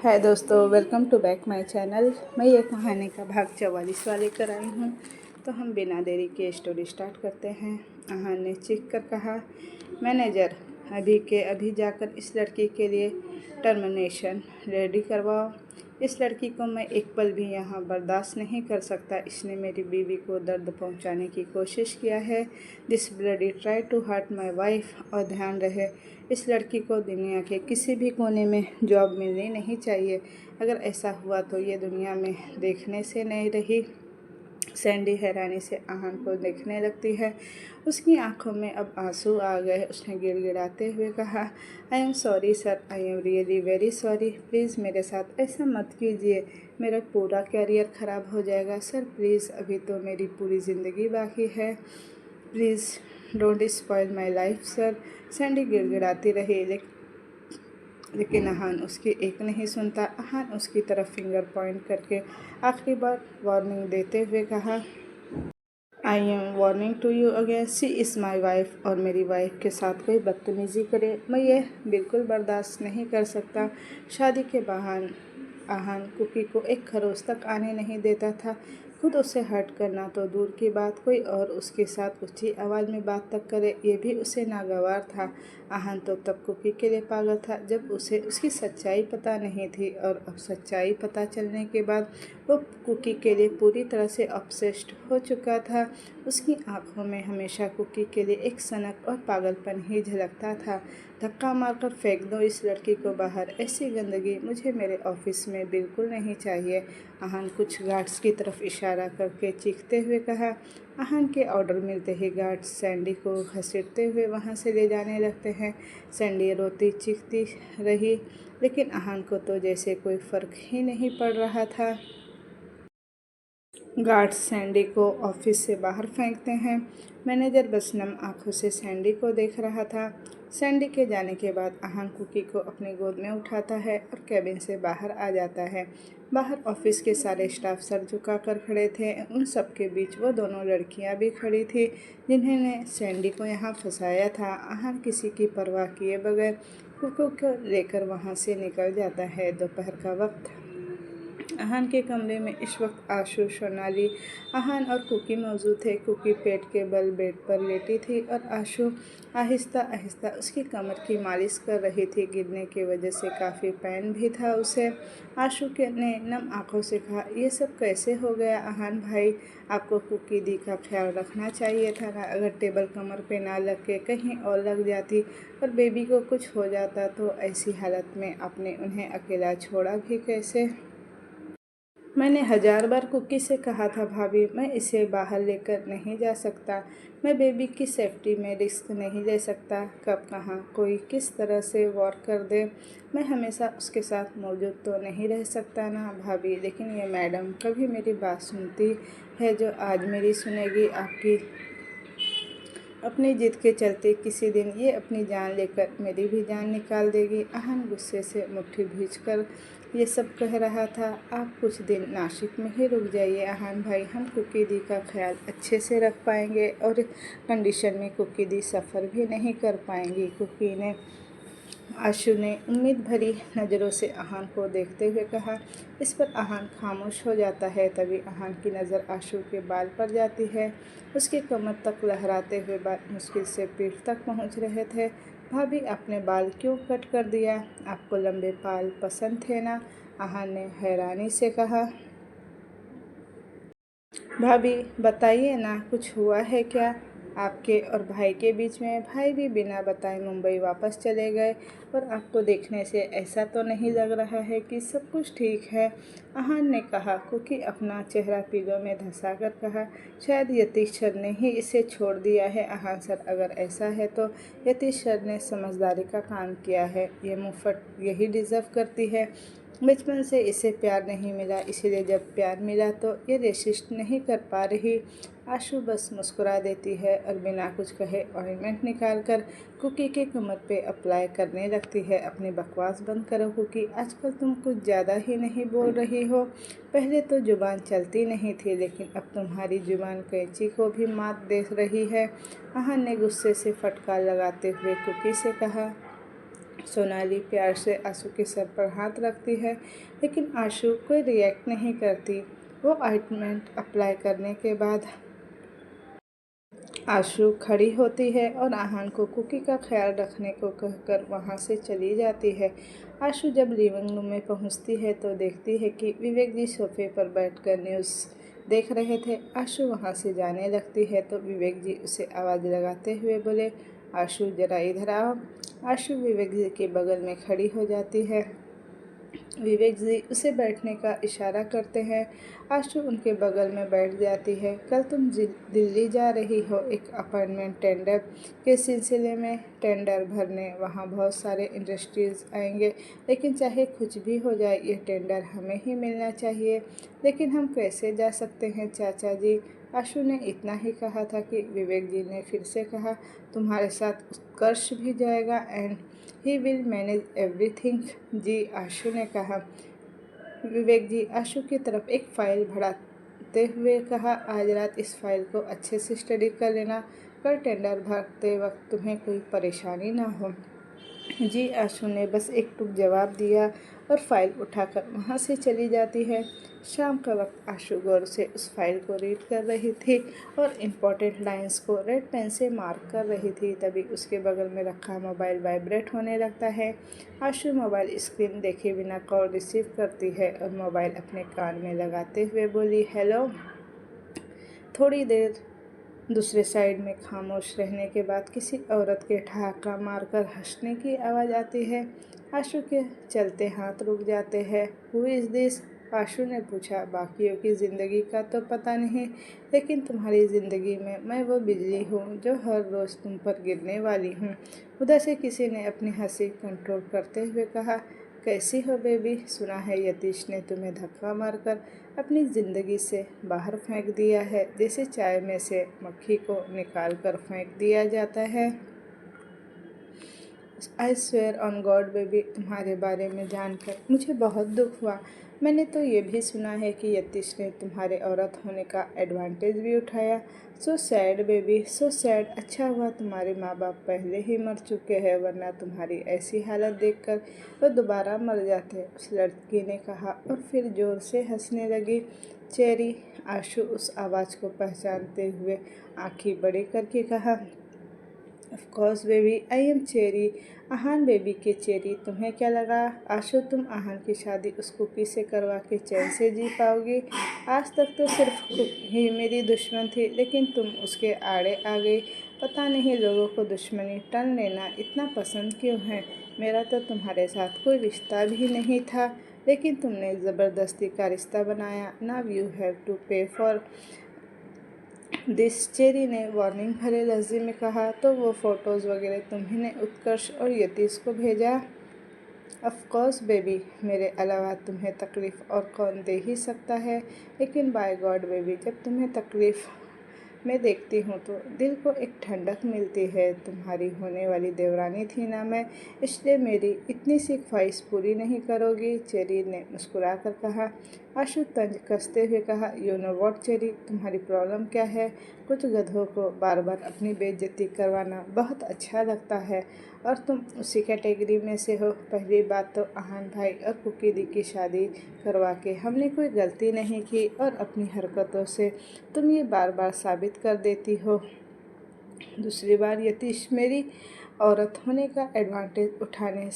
हाय दोस्तों, welcome to back my channel. मैं ये कहानी का भाग 44 वाले कर आई हूँ। तो हम बिना देरी के स्टोरी स्टार्ट करते हैं। आहान ने चीख कर कहा, मैनेजर अभी के अभी जाकर इस लड़की के लिए टर्मिनेशन रेडी करवाओ। इस लड़की को मैं एक पल भी यहाँ बर्दाश्त नहीं कर सकता। इसने मेरी बीवी को दर्द पहुँचाने की कोशिश किया है। This bloody try to hurt my wife. और ध्यान रहे, इस लड़की को दुनिया के किसी भी कोने में जॉब मिलनी नहीं चाहिए। अगर ऐसा हुआ तो ये दुनिया में देखने से नहीं रही। सैंडी हैरानी से आहान को देखने लगती है। उसकी आंखों में अब आंसू आ गए। उसने गिड़गिड़ाते हुए कहा, I am sorry sir, I am really very sorry. Please मेरे साथ ऐसा मत कीजिए, मेरा पूरा कैरियर ख़राब हो जाएगा। सर प्लीज़, अभी तो मेरी पूरी ज़िंदगी बाकी है। Please don't spoil my life sir. Sandy गिड़गिड़ाती रही, लेकिन आहान उसकी एक नहीं सुनता। आहान उसकी तरफ फिंगर पॉइंट करके आखिरी बार वार्निंग देते हुए कहा, I am warning to you again, she is my wife. और मेरी वाइफ के साथ कोई बदतमीज़ी करे मैं ये बिल्कुल बर्दाश्त नहीं कर सकता। शादी के बहाने आहान कुकी को एक खरोच तक आने नहीं देता था। खुद उसे हर्ट करना तो दूर की बात, कोई और उसके साथ ऊंची आवाज़ में बात तक करे ये भी उसे नागवार था। आहान तो तब कुकी के लिए पागल था जब उसे उसकी सच्चाई पता नहीं थी, और अब सच्चाई पता चलने के बाद वो कुकी के लिए पूरी तरह से ऑब्सेस्ड हो चुका था। उसकी आंखों में हमेशा कुकी के लिए एक सनक और पागलपन ही झलकता था। धक्का मारकर फेंक दो इस लड़की को बाहर, ऐसी गंदगी मुझे मेरे ऑफिस में बिल्कुल नहीं चाहिए। आहान कुछ गार्ड्स की तरफ इशारा करके चीखते हुए कहा। आहान के ऑर्डर मिलते ही गार्ड्स सैंडी को घसीटते हुए वहां से ले जाने लगते हैं। सैंडी रोती चीखती रही, लेकिन आहान को तो जैसे कोई फ़र्क ही नहीं पड़ रहा था। गार्ड्स सैंडी को ऑफिस से बाहर फेंकते हैं। मैनेजर बस नम आंखों से सैंडी को देख रहा था। सैंडी के जाने के बाद आहान कुकी को अपनी गोद में उठाता है और कैबिन से बाहर आ जाता है। बाहर ऑफिस के सारे स्टाफ सर झुकाकर खड़े थे। उन सब के बीच वो दोनों लड़कियां भी खड़ी थी जिन्होंने सैंडी को यहाँ फंसाया था। आहान किसी की परवाह किए बगैर कुकी को लेकर वहाँ से निकल जाता है। दोपहर का वक्त। आहान के कमरे में इस वक्त आशु, सोनाली, आहान और कुकी मौजूद थे। कुकी पेट के बल बेड पर लेटी थी और आशु आहिस्ता आहिस्ता उसकी कमर की मालिश कर रही थी। गिरने की वजह से काफ़ी पेन भी था उसे। आशु ने नम आंखों से कहा, ये सब कैसे हो गया आहान भाई? आपको कुकी दी का ख्याल रखना चाहिए था ना। अगर टेबल कमर पे ना लग के कहीं और लग जाती और बेबी को कुछ हो जाता तो ऐसी हालत में आपने उन्हें अकेला छोड़ा भी कैसे? मैंने 1000 बार कुकी से कहा था भाभी, मैं इसे बाहर लेकर नहीं जा सकता। मैं बेबी की सेफ्टी में रिस्क नहीं ले सकता। कब कहाँ कोई किस तरह से वॉर कर दे, मैं हमेशा उसके साथ मौजूद तो नहीं रह सकता ना भाभी। लेकिन ये मैडम कभी मेरी बात सुनती है जो आज मेरी सुनेगी? आपकी अपनी जिद के चलते किसी दिन ये अपनी जान लेकर मेरी भी जान निकाल देगी। आहान गुस्से से मुट्ठी भींचकर ये सब कह रहा था। आप कुछ दिन नासिक में ही रुक जाइए आहान भाई, हम कुकी दी का ख्याल अच्छे से रख पाएंगे और कंडीशन में कुकी दी सफ़र भी नहीं कर पाएंगी। आशु ने उम्मीद भरी नज़रों से आहान को देखते हुए कहा। इस पर आहान खामोश हो जाता है। तभी आहान की नज़र आशु के बाल पर जाती है। उसके कमर तक लहराते हुए बाल मुश्किल से पीठ तक पहुंच रहे थे। भाभी, आपने बाल क्यों कट कर दिया? आपको लंबे बाल पसंद थे ना? आहान ने हैरानी से कहा। भाभी बताइए ना, कुछ हुआ है क्या आपके और भाई के बीच में? भाई भी बिना बताए मुंबई वापस चले गए और आपको देखने से ऐसा तो नहीं लग रहा है कि सब कुछ ठीक है? आहान ने कहा। कुकी अपना चेहरा पीलों में धंसाकर कहा, शायद यतीश सर ने ही इसे छोड़ दिया है आहान सर। अगर ऐसा है तो यतीश सर ने समझदारी का काम किया है। ये मुफ्त यही डिज़र्व करती है। बचपन से इसे प्यार नहीं मिला, इसीलिए जब प्यार मिला तो ये रेसिस्ट नहीं कर पा रही। आशु बस मुस्कुरा देती है और बिना कुछ कहे ऑइंटमेंट निकाल कर कुकी के कमर पे अप्लाई करने लगती है। अपनी बकवास बंद करो कुकी, आजकल तुम कुछ ज़्यादा ही नहीं बोल रही हो? पहले तो जुबान चलती नहीं थी, लेकिन अब तुम्हारी जुबान कैंची को भी मात दे रही है। आहान ने गुस्से से फटकार लगाते हुए कुकी से कहा। सोनाली प्यार से आशु के सर पर हाथ रखती है, लेकिन आशु कोई रिएक्ट नहीं करती। वो ऑइंटमेंट अप्लाई करने के बाद आशु खड़ी होती है और आहान को कुकी का ख्याल रखने को कहकर वहाँ से चली जाती है। आशु जब लिविंग रूम में पहुँचती है तो देखती है कि विवेक जी सोफे पर बैठकर न्यूज़ देख रहे थे। आशु वहाँ से जाने लगती है तो विवेक जी उसे आवाज़ लगाते हुए बोले, आशु जरा इधर आओ। आशु विवेक जी के बगल में खड़ी हो जाती है। विवेक जी उसे बैठने का इशारा करते हैं। आशु उनके बगल में बैठ जाती है। कल तुम दिल्ली जा रही हो एक अपॉइंटमेंट टेंडर के सिलसिले में। टेंडर भरने वहाँ बहुत सारे इंडस्ट्रीज आएंगे, लेकिन चाहे कुछ भी हो जाए ये टेंडर हमें ही मिलना चाहिए। लेकिन हम कैसे जा सकते हैं चाचा जी? आशु ने इतना ही कहा था कि विवेक जी ने फिर से कहा, तुम्हारे साथ उत्कर्ष भी जाएगा and he will manage everything. जी, आशु ने कहा। विवेक जी आशु की तरफ एक फ़ाइल बढ़ाते हुए कहा, आज रात इस फाइल को अच्छे से स्टडी कर लेना, कल टेंडर भरते वक्त तुम्हें कोई परेशानी ना हो। जी, आशु ने बस एक टुक जवाब दिया और फाइल उठाकर वहाँ से चली जाती है। शाम का वक्त आशु गौर से उस फाइल को रीड कर रही थी और इम्पोर्टेंट लाइंस को रेड पेन से मार्क कर रही थी। तभी उसके बगल में रखा मोबाइल वाइब्रेट होने लगता है। आशु मोबाइल स्क्रीन देखे बिना कॉल रिसीव करती है और मोबाइल अपने कान में लगाते हुए बोली, हेलो। थोड़ी देर दूसरे साइड में खामोश रहने के बाद किसी औरत के ठहाका मारकर हंसने की आवाज़ आती है। आशु के चलते हाथ रुक जाते हैं। Who is this? आशु ने पूछा। बाकियों की ज़िंदगी का तो पता नहीं, लेकिन तुम्हारी ज़िंदगी में मैं वो बिजली हूँ जो हर रोज़ तुम पर गिरने वाली हूँ। उधर से किसी ने अपनी हंसी कंट्रोल करते हुए कहा, कैसी हो बेबी? सुना है यतीश ने तुम्हें धक्का मारकर अपनी ज़िंदगी से बाहर फेंक दिया है, जैसे चाय में से मक्खी को निकाल कर फेंक दिया जाता है। I swear on God baby, तुम्हारे बारे में जानकर मुझे बहुत दुख हुआ। मैंने तो ये भी सुना है कि यतीश ने तुम्हारे औरत होने का एडवांटेज भी उठाया। So sad baby, so sad. अच्छा हुआ तुम्हारे माँ बाप पहले ही मर चुके हैं, वरना तुम्हारी ऐसी हालत देखकर वो दोबारा मर जाते, उस लड़की ने कहा और फिर ज़ोर से हंसने लगी। चेरी, आशु उस आवाज़ को पहचानते हुए आँखें बड़ी करके कहा, of course baby, I am Cherry, Aahan baby के चेरी। तुम्हें क्या लगा आशु तुम आहान की शादी उस कुकी से करवा के चैन से जी पाओगी? आज तक तो सिर्फ ही मेरी दुश्मन थी, लेकिन तुम उसके आड़े आ गई। पता नहीं लोगों को दुश्मनी टन लेना इतना पसंद क्यों है। मेरा तो तुम्हारे साथ कोई रिश्ता भी नहीं था, लेकिन तुमने ज़बरदस्ती का रिश्ता बनाया। नाउ यू हैव टू पे फॉर दिस। चेरी ने वार्निंग भरे लहजे में कहा, तो वो फ़ोटोज़ वगैरह तुम्ही ने उत्कर्ष और यतीश को भेजा? ऑफ कोर्स बेबी, मेरे अलावा तुम्हें तकलीफ़ और कौन दे ही सकता है। लेकिन बाय गॉड बेबी, जब तुम्हें तकलीफ़ में देखती हूँ तो दिल को एक ठंडक मिलती है। तुम्हारी होने वाली देवरानी थी ना मैं, इसलिए मेरी इतनी सी ख्वाहिश पूरी नहीं करोगी? चेरी ने मुस्कुरा कर कहा। आशु तंज कसते हुए कहा, यू नो वॉट चेरी, तुम्हारी प्रॉब्लम क्या है? कुछ गधों को बार बार अपनी बेइज्जती करवाना बहुत अच्छा लगता है और तुम उसी कैटेगरी में से हो। पहली बात तो आहान भाई और कुकी दी की शादी करवा के हमने कोई गलती नहीं की और अपनी हरकतों से तुम ये बार बार साबित कर देती हो। दूसरी बार यतीश मेरी औरत होने का एडवांटेज उठाने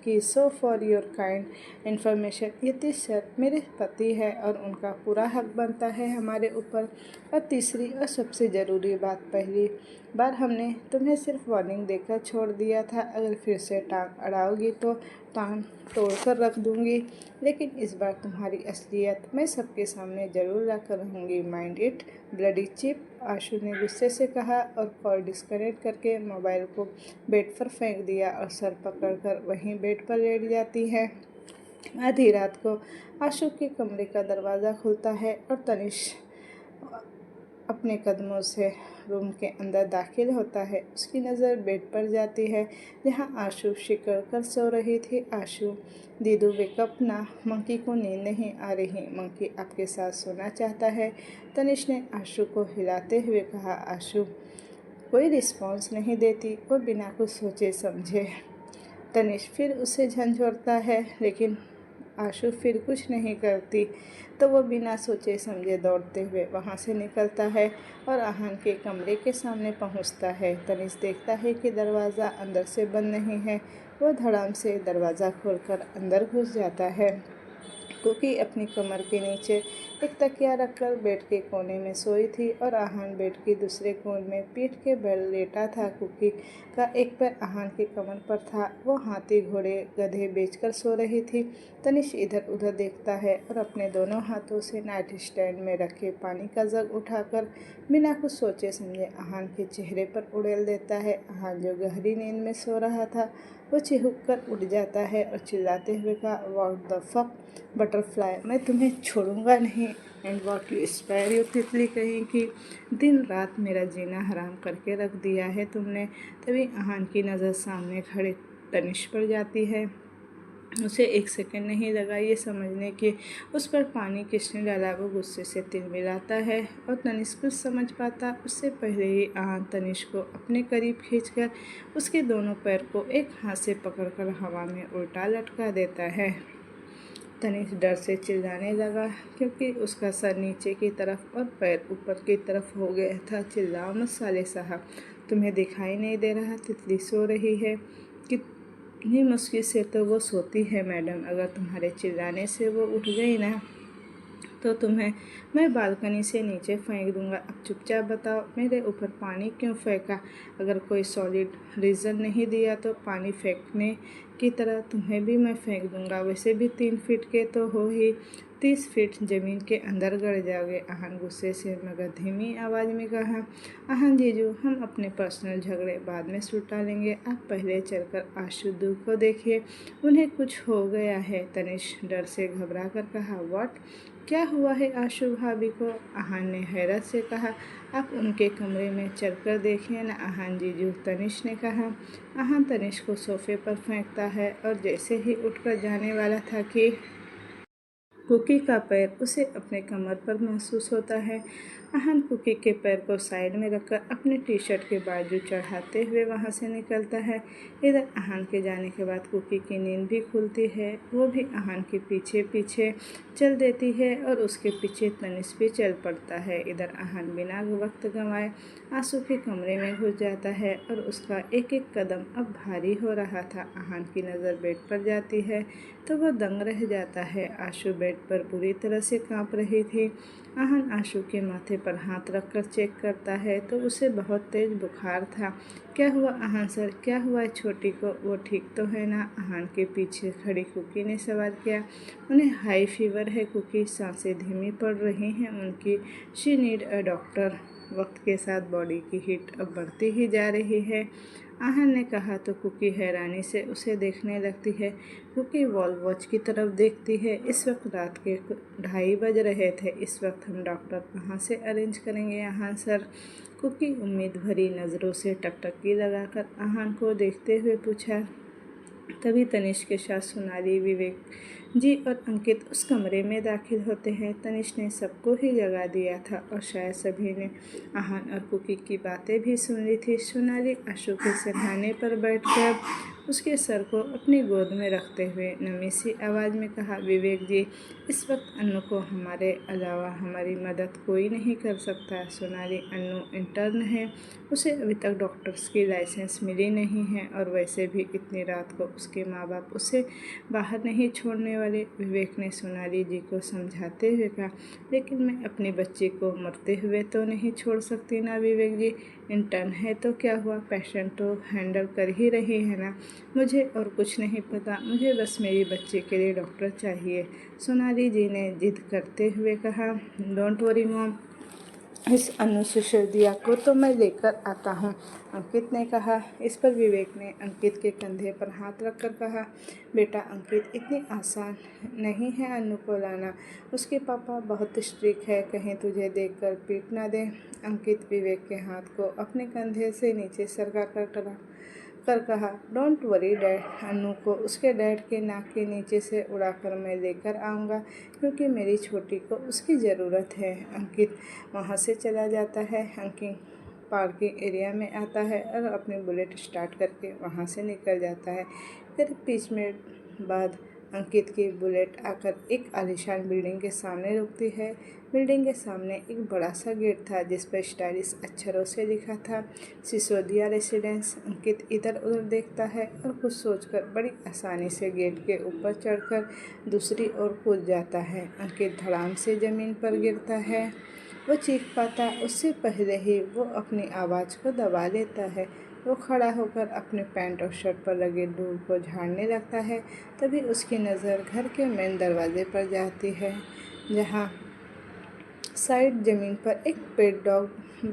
की so for your kind information, Yatish sir मेरे पति है और उनका पूरा हक बनता है हमारे ऊपर। और तीसरी और सबसे ज़रूरी बात, पहली बार हमने तुम्हें सिर्फ वार्निंग देकर छोड़ दिया था, अगर फिर से टांग अड़ाओगी तो टांग तोड़ कर रख दूँगी। लेकिन इस बार तुम्हारी असलियत मैं सबके सामने ज़रूर ला कर रहूँगी, माइंड इट ब्लडी चिप। आशु ने गुस्से से कहा और कॉल डिस्कनेक्ट करके मोबाइल को बेड पर फेंक दिया और सर पकड़कर वहीं बेड पर लेट जाती है। आधी रात को आशु के कमरे का दरवाज़ा खुलता है और तनिष अपने कदमों से रूम के अंदर दाखिल होता है। उसकी नज़र बेड पर जाती है जहां आशु सिकड़ कर सो रही थी। आशु, दीदू वेकअप ना, मंकी को नींद नहीं आ रही, मंकी आपके साथ सोना चाहता है, तनिष ने आशु को हिलाते हुए कहा। आशु कोई रिस्पॉन्स नहीं देती और बिना कुछ सोचे समझे तनिष्क फिर उसे झंझोड़ता है, लेकिन आशु फिर कुछ नहीं करती। तो वो बिना सोचे समझे दौड़ते हुए वहाँ से निकलता है और आहान के कमरे के सामने पहुँचता है। तनिष्क देखता है कि दरवाज़ा अंदर से बंद नहीं है। वो धड़ाम से दरवाज़ा खोलकर अंदर घुस जाता है। कुकी अपनी कमर के नीचे एक तकिया रखकर बेड के कोने में सोई थी और आहान बेड के दूसरे कोने में पीठ के बल लेटा था। कुकी का एक पैर आहान की कमर पर था। वो हाथी घोड़े गधे बेचकर सो रही थी। तनिष्क इधर उधर देखता है और अपने दोनों हाथों से नाइट स्टैंड में रखे पानी का जग उठाकर बिना कुछ सोचे समझे आहान के चेहरे पर उड़ेल देता है। आहान जो गहरी नींद में सो रहा था वो चिहुक कर उठ जाता है और चिल्लाते हुए कहा, व्हाट द फक बटरफ्लाई, मैं तुम्हें छोड़ूंगा नहीं। And what you spare you, तितली कहीं की, दिन रात मेरा जीना हराम करके रख दिया है तुमने। तभी आहान की नज़र सामने खड़े तनिष्क पर जाती है। उसे एक सेकंड नहीं लगा ये समझने कि उस पर पानी किसने डाला। वो गुस्से से तिलमिलाता है और तनिष्क कुछ समझ पाता उससे पहले ही आहान तनिष्क को अपने करीब खींचकर उसके दोनों पैर को एक हाथ से पकड़कर हवा में उल्टा लटका देता है। तनिष्क डर से चिल्लाने लगा क्योंकि उसका सर नीचे की तरफ और पैर ऊपर की तरफ हो गया था। चिल्लाओ मत साले साहब, तुम्हें दिखाई नहीं दे रहा तितली सो रही है? कितनी मुश्किल से तो वो सोती है मैडम, अगर तुम्हारे चिल्लाने से वो उठ गई ना तो तुम्हें मैं बालकनी से नीचे फेंक दूंगा। अब चुपचाप बताओ मेरे ऊपर पानी क्यों फेंका? अगर कोई सॉलिड रीज़न नहीं दिया तो पानी फेंकने की तरह तुम्हें भी मैं फेंक दूंगा। वैसे भी 3 फीट के तो हो ही, 30 फीट ज़मीन के अंदर गड़ जाओगे। आहान गुस्से से मगर धीमी आवाज़ में कहा, आहान जीजू, हम अपने पर्सनल झगड़े बाद में सुलटा लेंगे। आप पहले चलकर आशुद्दू को देखिए, उन्हें कुछ हो गया है। तनिष्क डर से घबरा कर कहा, व्हाट, क्या हुआ है आशु भाभी को? आहान ने हैरत से कहा, आप उनके कमरे में चलकर देखिए ना आहान जीजू, तनिष्क ने कहा। आहान तनिष्क को सोफे पर फेंकता है और जैसे ही उठकर जाने वाला था कि कुकी का पैर उसे अपने कमर पर महसूस होता है। आहान कुकी के पैर को साइड में रखकर अपने टी शर्ट के बाजू चढ़ाते हुए वहाँ से निकलता है। इधर आहान के जाने के बाद कुकी की नींद भी खुलती है। वो भी आहान के पीछे पीछे चल देती है और उसके पीछे तनिष्क भी चल पड़ता है। इधर आहान बिना वक्त गंवाए आशु के कमरे में घुस जाता है और उसका एक एक कदम अब भारी हो रहा था। आहान की नज़र बेड पर जाती है तो वह दंग रह जाता है। आशु बेड पर बुरी तरह से कांप रही थी। आहान आशु के माथे पर हाथ रखकर चेक करता है तो उसे बहुत तेज बुखार था। क्या हुआ आहान सर, क्या हुआ छोटी को, वो ठीक तो है ना? आहान के पीछे खड़ी कुकी ने सवाल किया। उन्हें हाई फीवर है कुकी, सांसें धीमी पड़ रही हैं उनकी, शी नीड अ डॉक्टर। वक्त के साथ बॉडी की हीट अब बढ़ती ही जा रही है, आहान ने कहा तो कुकी हैरानी से उसे देखने लगती है। कुकी वॉल वॉच की तरफ देखती है। इस वक्त रात के 2:30 बज रहे थे। इस वक्त हम डॉक्टर कहाँ से अरेंज करेंगे आहान सर? कुकी उम्मीद भरी नज़रों से टकटकी लगाकर आहान को देखते हुए पूछा। तभी तनिष्क के साथ सोनाली, विवेक जी और अंकित उस कमरे में दाखिल होते हैं। तनिष्क ने सबको ही जगा दिया था और शायद सभी ने आहान और कुकी की बातें भी सुन ली थी। सोनाली आशु के सिरहाने पर बैठकर उसके सर को अपनी गोद में रखते हुए नमी सी आवाज़ में कहा, विवेक जी, इस वक्त अन्नू को हमारे अलावा हमारी मदद कोई नहीं कर सकता। सोनाली, अन्नू इंटर्न है, उसे अभी तक डॉक्टर्स की लाइसेंस मिली नहीं है और वैसे भी इतनी रात को उसके माँ बाप उसे बाहर नहीं छोड़ने वाले। विवेक ने सोनाली जी को समझाते हुए कहा, लेकिन मैं अपनी बच्ची को मरते हुए तो नहीं छोड़ सकती ना विवेक जी। इंटर्न है तो क्या हुआ, पेशेंट तो हैंडल कर ही रही है ना। मुझे और कुछ नहीं पता, मुझे बस मेरी बच्ची के लिए डॉक्टर चाहिए। सोनाली जी ने जिद करते हुए कहा, डोंट वरी मॉम, इस अन्नू सिसोदिया को तो मैं लेकर आता हूँ, अंकित ने कहा। इस पर विवेक ने अंकित के कंधे पर हाथ रखकर कहा, बेटा अंकित, इतनी आसान नहीं है अन्नू को लाना, उसके पापा बहुत स्ट्रिक्ट है, कहीं तुझे देखकर पीट ना दे। अंकित विवेक के हाथ को अपने कंधे से नीचे सरका कर कहा, डोंट वरी डैड, अन्नू को उसके डैड के नाक के नीचे से उड़ाकर मैं लेकर आऊँगा क्योंकि मेरी छोटी को उसकी ज़रूरत है। अंकित वहाँ से चला जाता है। अंकित पार्किंग एरिया में आता है और अपनी बुलेट स्टार्ट करके वहाँ से निकल जाता है। करीब 20 मिनट बाद अंकित की बुलेट आकर एक आलीशान बिल्डिंग के सामने रुकती है। बिल्डिंग के सामने एक बड़ा सा गेट था जिस पर स्टाइलिश अक्षरों से लिखा था सिसोदिया रेसिडेंस। अंकित इधर उधर देखता है और कुछ सोचकर बड़ी आसानी से गेट के ऊपर चढ़कर दूसरी ओर कूद जाता है। अंकित धड़ाम से ज़मीन पर गिरता है। वो चीख पाता उससे पहले ही वो अपनी आवाज़ को दबा लेता है। वो खड़ा होकर अपने पैंट और शर्ट पर लगे धूल को झाड़ने लगता है। तभी उसकी नज़र घर के मेन दरवाजे पर जाती है, जहाँ साइड ज़मीन पर एक पेट डॉग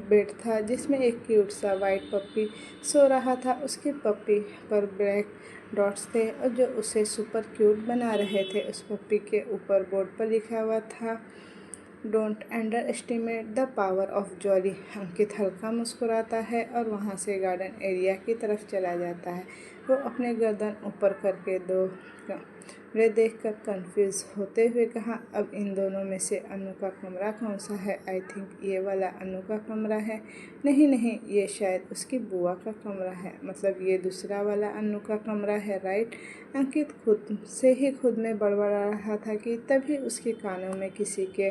बेड था जिसमें एक क्यूट सा वाइट पप्पी सो रहा था। उसकी पप्पी पर ब्लैक डॉट्स थे और जो उसे सुपर क्यूट बना रहे थे। उस पप्पी के ऊपर बोर्ड पर लिखा हुआ था don't underestimate the power of Jolly. Ankit हल्का मुस्कुराता है और वहाँ से गार्डन एरिया की तरफ चला जाता है। वो अपने गर्दन ऊपर करके दो कमरे देखकर कंफ्यूज होते हुए कहा, अब इन दोनों में से अनु का कमरा कौन सा है? आई थिंक ये वाला अनु का कमरा है। नहीं नहीं, ये शायद उसकी बुआ का कमरा है। मतलब ये दूसरा वाला अनु का कमरा है, राइट? अंकित खुद में बड़बड़ा रहा था कि तभी उसके कानों में किसी के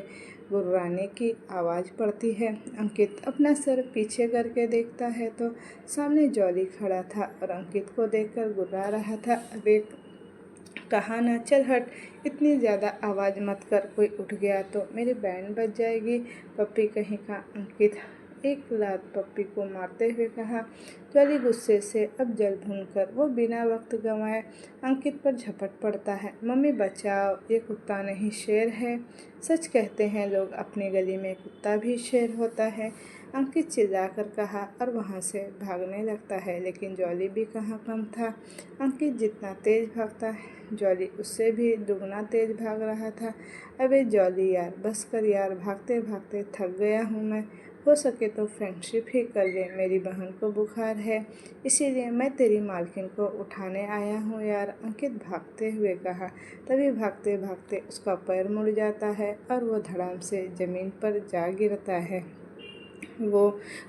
गुर्राने की आवाज़ पड़ती है। अंकित अपना सर पीछे करके देखता है तो सामने जॉली खड़ा था और अंकित को देखकर गुर्रा रहा था। अबे कहा ना, चल हट, इतनी ज़्यादा आवाज़ मत कर, कोई उठ गया तो मेरी बैंड बज जाएगी। पप्पी कहीं का। अंकित एक लात पप्पी को मारते हुए कहा। जॉली गुस्से से अब जल भूनकर वो बिना वक्त गंवाए अंकित पर झपट पड़ता है। मम्मी बचाओ, ये कुत्ता नहीं शेर है। सच कहते हैं लोग, अपनी गली में कुत्ता भी शेर होता है। अंकित चिल्लाकर कहा और वहाँ से भागने लगता है, लेकिन जॉली भी कहाँ कम था। अंकित जितना तेज भागता है जॉली उससे भी दुगना तेज भाग रहा था। अबे जॉली यार, बस कर यार, भागते भागते थक गया हूँ मैं। हो सके तो फ्रेंडशिप ही कर ले। मेरी बहन को बुखार है, इसीलिए मैं तेरी मालकिन को उठाने आया हूँ यार, अंकित भागते हुए कहा। तभी भागते भागते उसका पैर मुड़ जाता है और वो धड़ाम से ज़मीन पर जा गिरता है। वो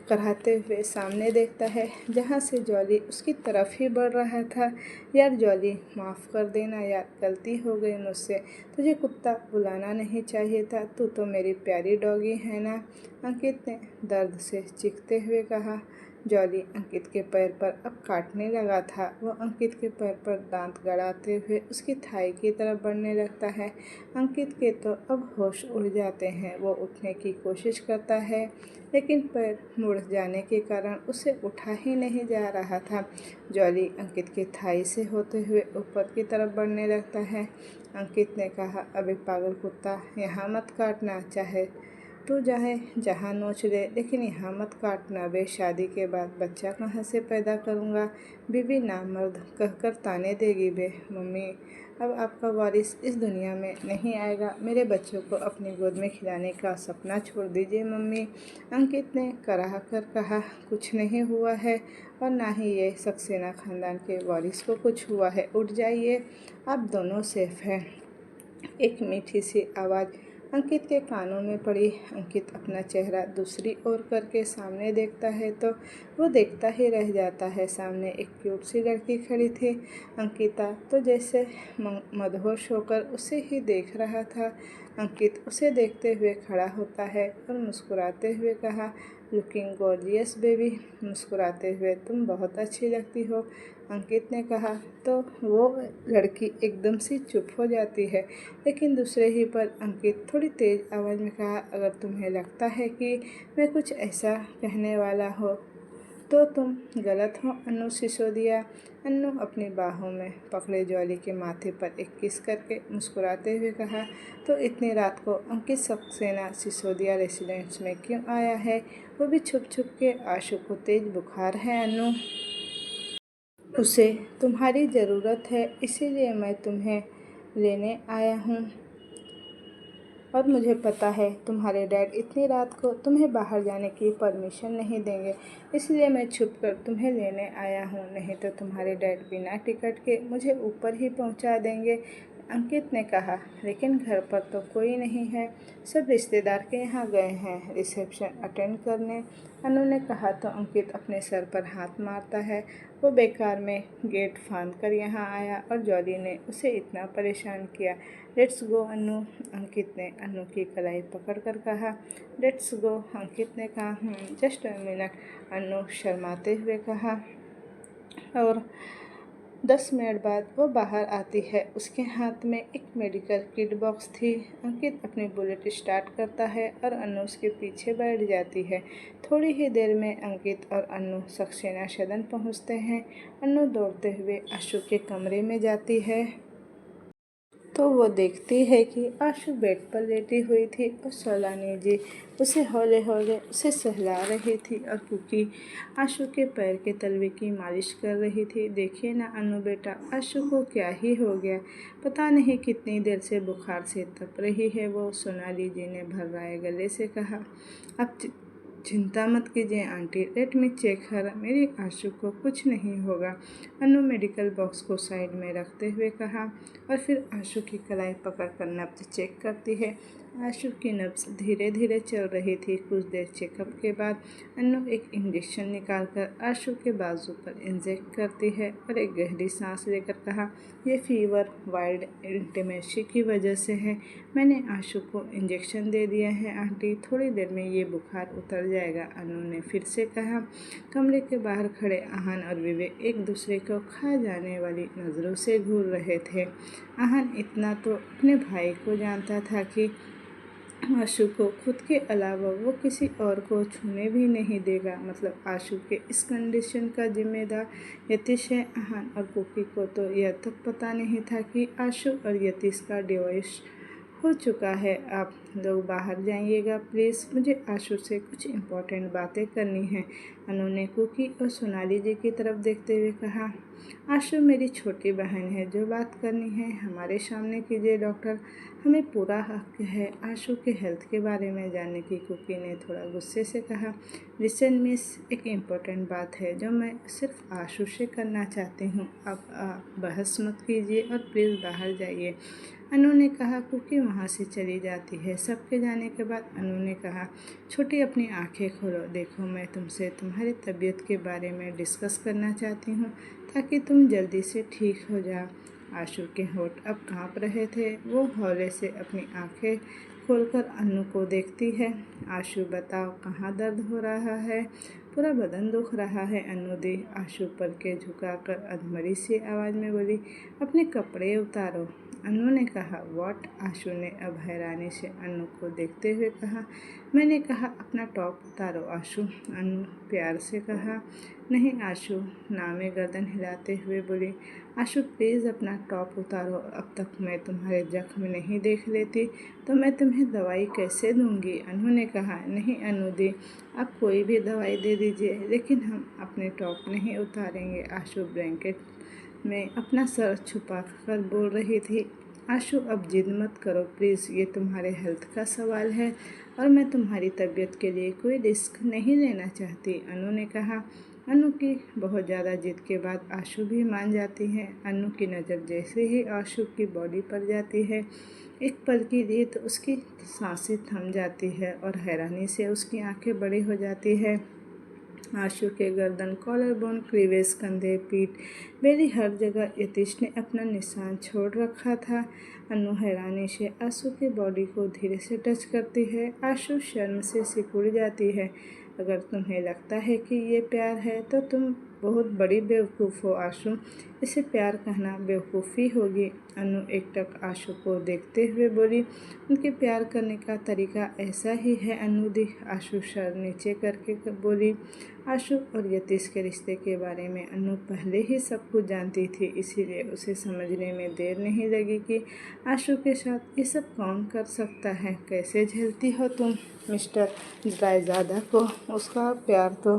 कराहते हुए सामने देखता है जहाँ से जॉली उसकी तरफ ही बढ़ रहा था। यार जॉली, माफ़ कर देना यार, गलती हो गई मुझसे। तुझे कुत्ता बुलाना नहीं चाहिए था, तू तो मेरी प्यारी डॉगी है ना, अंकित ने दर्द से चीखते हुए कहा। जॉली अंकित के पैर पर अब काटने लगा था। वो अंकित के पैर पर दांत गड़ाते हुए उसकी थाई की तरफ बढ़ने लगता है। अंकित के तो अब होश उड़ जाते हैं। वो उठने की कोशिश करता है, लेकिन पैर मुड़ जाने के कारण उसे उठा ही नहीं जा रहा था। जॉली अंकित के थाई से होते हुए ऊपर की तरफ बढ़ने लगता है। अंकित ने कहा, अबे पागल कुत्ता, यहाँ मत काटना, चाहे तू चाहे जहाँ नोच ले, लेकिन यहाँ मत काटना बे। शादी के बाद बच्चा कहाँ से पैदा करूँगा? बीवी नामर्द कहकर ताने देगी बे। मम्मी, अब आपका वारिस इस दुनिया में नहीं आएगा। मेरे बच्चों को अपनी गोद में खिलाने का सपना छोड़ दीजिए मम्मी, अंकित ने कराह कर कहा। कुछ नहीं हुआ है और ना ही ये सक्सेना खानदान के वारिस को कुछ हुआ है। उठ जाइए, आप दोनों सेफ हैं। एक मीठी सी आवाज़ अंकित के कानों में पड़ी। अंकित अपना चेहरा दूसरी ओर करके सामने देखता है तो वो देखता ही रह जाता है। सामने एक क्यूट सी लड़की खड़ी थी। अंकिता तो जैसे मदहोश होकर उसे ही देख रहा था। अंकित उसे देखते हुए खड़ा होता है और मुस्कुराते हुए कहा, लुकिंग गॉर्जियस बेबी। मुस्कुराते हुए, तुम बहुत अच्छी लगती हो, अंकित ने कहा। तो वो लड़की एकदम से चुप हो जाती है, लेकिन दूसरे ही पल अंकित थोड़ी तेज़ आवाज़ में कहा, अगर तुम्हें लगता है कि मैं कुछ ऐसा कहने वाला हो तो तुम गलत हो अनु सिसोदिया। अन्नू अपनी बाहों में पकड़े जॉली के माथे पर एक किस करके मुस्कुराते हुए कहा, तो इतनी रात को अंकित सक्सेना सिसोदिया रेसिडेंस में क्यों आया है? वो भी छुप छुप के। आशु को तेज बुखार है अनु, उसे तुम्हारी ज़रूरत है, इसीलिए मैं तुम्हें लेने आया हूँ। और मुझे पता है तुम्हारे डैड इतनी रात को तुम्हें बाहर जाने की परमिशन नहीं देंगे, इसलिए मैं छुप कर तुम्हें लेने आया हूँ। नहीं तो तुम्हारे डैड बिना टिकट के मुझे ऊपर ही पहुँचा देंगे। अंकित ने कहा। लेकिन घर पर तो कोई नहीं है, सब रिश्तेदार के यहाँ गए हैं रिसेप्शन अटेंड करने। अनु ने कहा तो अंकित अपने सर पर हाथ मारता है। वो बेकार में गेट फांद कर यहाँ आया और जॉली ने उसे इतना परेशान किया। लेट्स गो अनु, अंकित ने अनु की कलाई पकड़कर कहा। लेट्स गो, अंकित ने कहा। जस्ट अ मिनट, अनु शर्माते हुए कहा। और 10 मिनट बाद वो बाहर आती है। उसके हाथ में एक मेडिकल किट बॉक्स थी। अंकित अपनी बुलेट स्टार्ट करता है और अनु उसके पीछे बैठ जाती है। थोड़ी ही देर में अंकित और अनु सक्सेना सदन पहुंचते हैं। अनु दौड़ते हुए आशु के कमरे में जाती है तो वो देखती है कि आशु बेड पर लेटी हुई थी और सोलानी जी उसे हौले हौले उसे सहला रही थी और कुकी आशु के पैर के तलवे की मालिश कर रही थी। देखिए ना अनु बेटा, आशु को क्या ही हो गया, पता नहीं कितनी देर से बुखार से तप रही है वो, सोनाली जी ने भर्राए गले से कहा। अब चिंता मत कीजिए आंटी, लेट मी चेक हर, मेरी आशु को कुछ नहीं होगा, अनु मेडिकल बॉक्स को साइड में रखते हुए कहा और फिर आशु की कलाई पकड़कर नब्ज चेक करती है। आशु की नब्ज धीरे धीरे चल रही थी। कुछ देर चेकअप के बाद अनु एक इंजेक्शन निकालकर आशु के बाजू पर इंजेक्ट करती है और एक गहरी सांस लेकर कहा, यह फीवर वाइल्ड इंटिमेसी की वजह से है। मैंने आशु को इंजेक्शन दे दिया है आंटी, थोड़ी देर में ये बुखार उतर जाएगा, अनु ने फिर से कहा। कमरे के बाहर खड़े आहान और विवेक एक दूसरे को खा जाने वाली नज़रों से घूर रहे थे। आहान इतना तो अपने भाई को जानता था कि आशु को खुद के अलावा वो किसी और को छूने भी नहीं देगा। मतलब आशु के इस कंडीशन का जिम्मेदार यतीश है। आहान और कुकी को तो यह तक पता नहीं था कि आशु और यतीश का डिवोर्स हो चुका है। आप लोग बाहर जाइएगा प्लीज़, मुझे आशु से कुछ इम्पोर्टेंट बातें करनी है, अनु ने कुकी और सोनाली जी की तरफ देखते हुए कहा। आशु मेरी छोटी बहन है, जो बात करनी है हमारे सामने कीजिए डॉक्टर, हमें पूरा हक है आशु के हेल्थ के बारे में जानने की, कुकी ने थोड़ा गुस्से से कहा। लिसन मिस, एक इम्पोर्टेंट बात है जो मैं सिर्फ आशु से करना चाहती हूँ, अब आप बहस मत कीजिए और प्लीज़ बाहर जाइए, अनु ने कहा। कुकी वहाँ से चली जाती है। सबके जाने के बाद अनु ने कहा, छोटी अपनी आंखें खोलो, देखो मैं तुमसे तुम्हारी तबीयत के बारे में डिस्कस करना चाहती हूँ ताकि तुम जल्दी से ठीक हो जाओ। आशु के होंठ अब काँप रहे थे। वो हौले से अपनी आंखें खोलकर अनु को देखती है। आशु बताओ कहाँ दर्द हो रहा है? पूरा बदन दुख रहा है अनु दी, आशु पर के झुकाकर अधमरी सी आवाज़ में बोली। अपने कपड़े उतारो, अनु ने कहा। व्हाट? आशु ने अब हैरानी से अनु को देखते हुए कहा। मैंने कहा अपना टॉप उतारो आशु, अनु प्यार से कहा। नहीं आशु, नामे गर्दन हिलाते हुए बोली। आशु प्लीज़ अपना टॉप उतारो, अब तक मैं तुम्हारे जख्म नहीं देख लेती तो मैं तुम्हें दवाई कैसे दूंगी, अनु ने कहा। नहीं अनु दी, आप कोई भी दवाई दे दीजिए लेकिन हम अपने टॉप नहीं उतारेंगे, आशु ब्लैंकेट में अपना सर छुपा कर बोल रही थी। आशु अब जिद मत करो प्लीज़, ये तुम्हारे हेल्थ का सवाल है और मैं तुम्हारी तबीयत के लिए कोई रिस्क नहीं लेना चाहती, अनु ने कहा। अनु की बहुत ज़्यादा जिद के बाद आशु भी मान जाती है। अनु की नज़र जैसे ही आशु की बॉडी पर जाती है, एक पल के लिए तो उसकी सांसें थम जाती है और हैरानी से उसकी आंखें बड़ी हो जाती है। आशु के गर्दन, कॉलर बोन, क्लीवेज, कंधे, पीठ, बेली हर जगह यतीश ने अपना निशान छोड़ रखा था। अनु हैरानी से आशु की बॉडी को धीरे से टच करती है। आशु शर्म से सिकुड़ जाती है। अगर तुम्हें लगता है कि ये प्यार है तो तुम बहुत बड़ी बेवकूफ़ हो आशु, इसे प्यार कहना बेवकूफ़ी होगी, अनु एकटक आशु को देखते हुए बोली। उनके प्यार करने का तरीका ऐसा ही है अनु दी, आशु सर नीचे करके बोली। आशु और यतीश के रिश्ते के बारे में अनु पहले ही सब कुछ जानती थी, इसीलिए उसे समझने में देर नहीं लगी कि आशु के साथ ये सब कौन कर सकता है। कैसे झेलती हो तुम मिस्टर ड्राइज़ादा को, उसका प्यार तो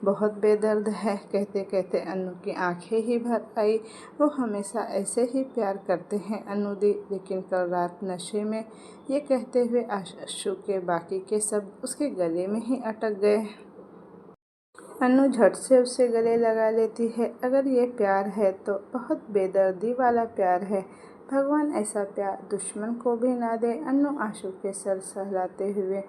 बहुत बेदर्द है। कहते कहते अनु की आंखें ही भर आई। वो हमेशा ऐसे ही प्यार करते हैं अनु दी, लेकिन कल रात नशे में ये कहते हुए आशु के बाकी के शब्द उसके गले में ही अटक गए। अनु झट से उसे गले लगा लेती है। अगर ये प्यार है तो बहुत बेदर्दी वाला प्यार है, भगवान ऐसा प्यार दुश्मन को भी ना दे। अन्नू आशु के सर सहलाते हुए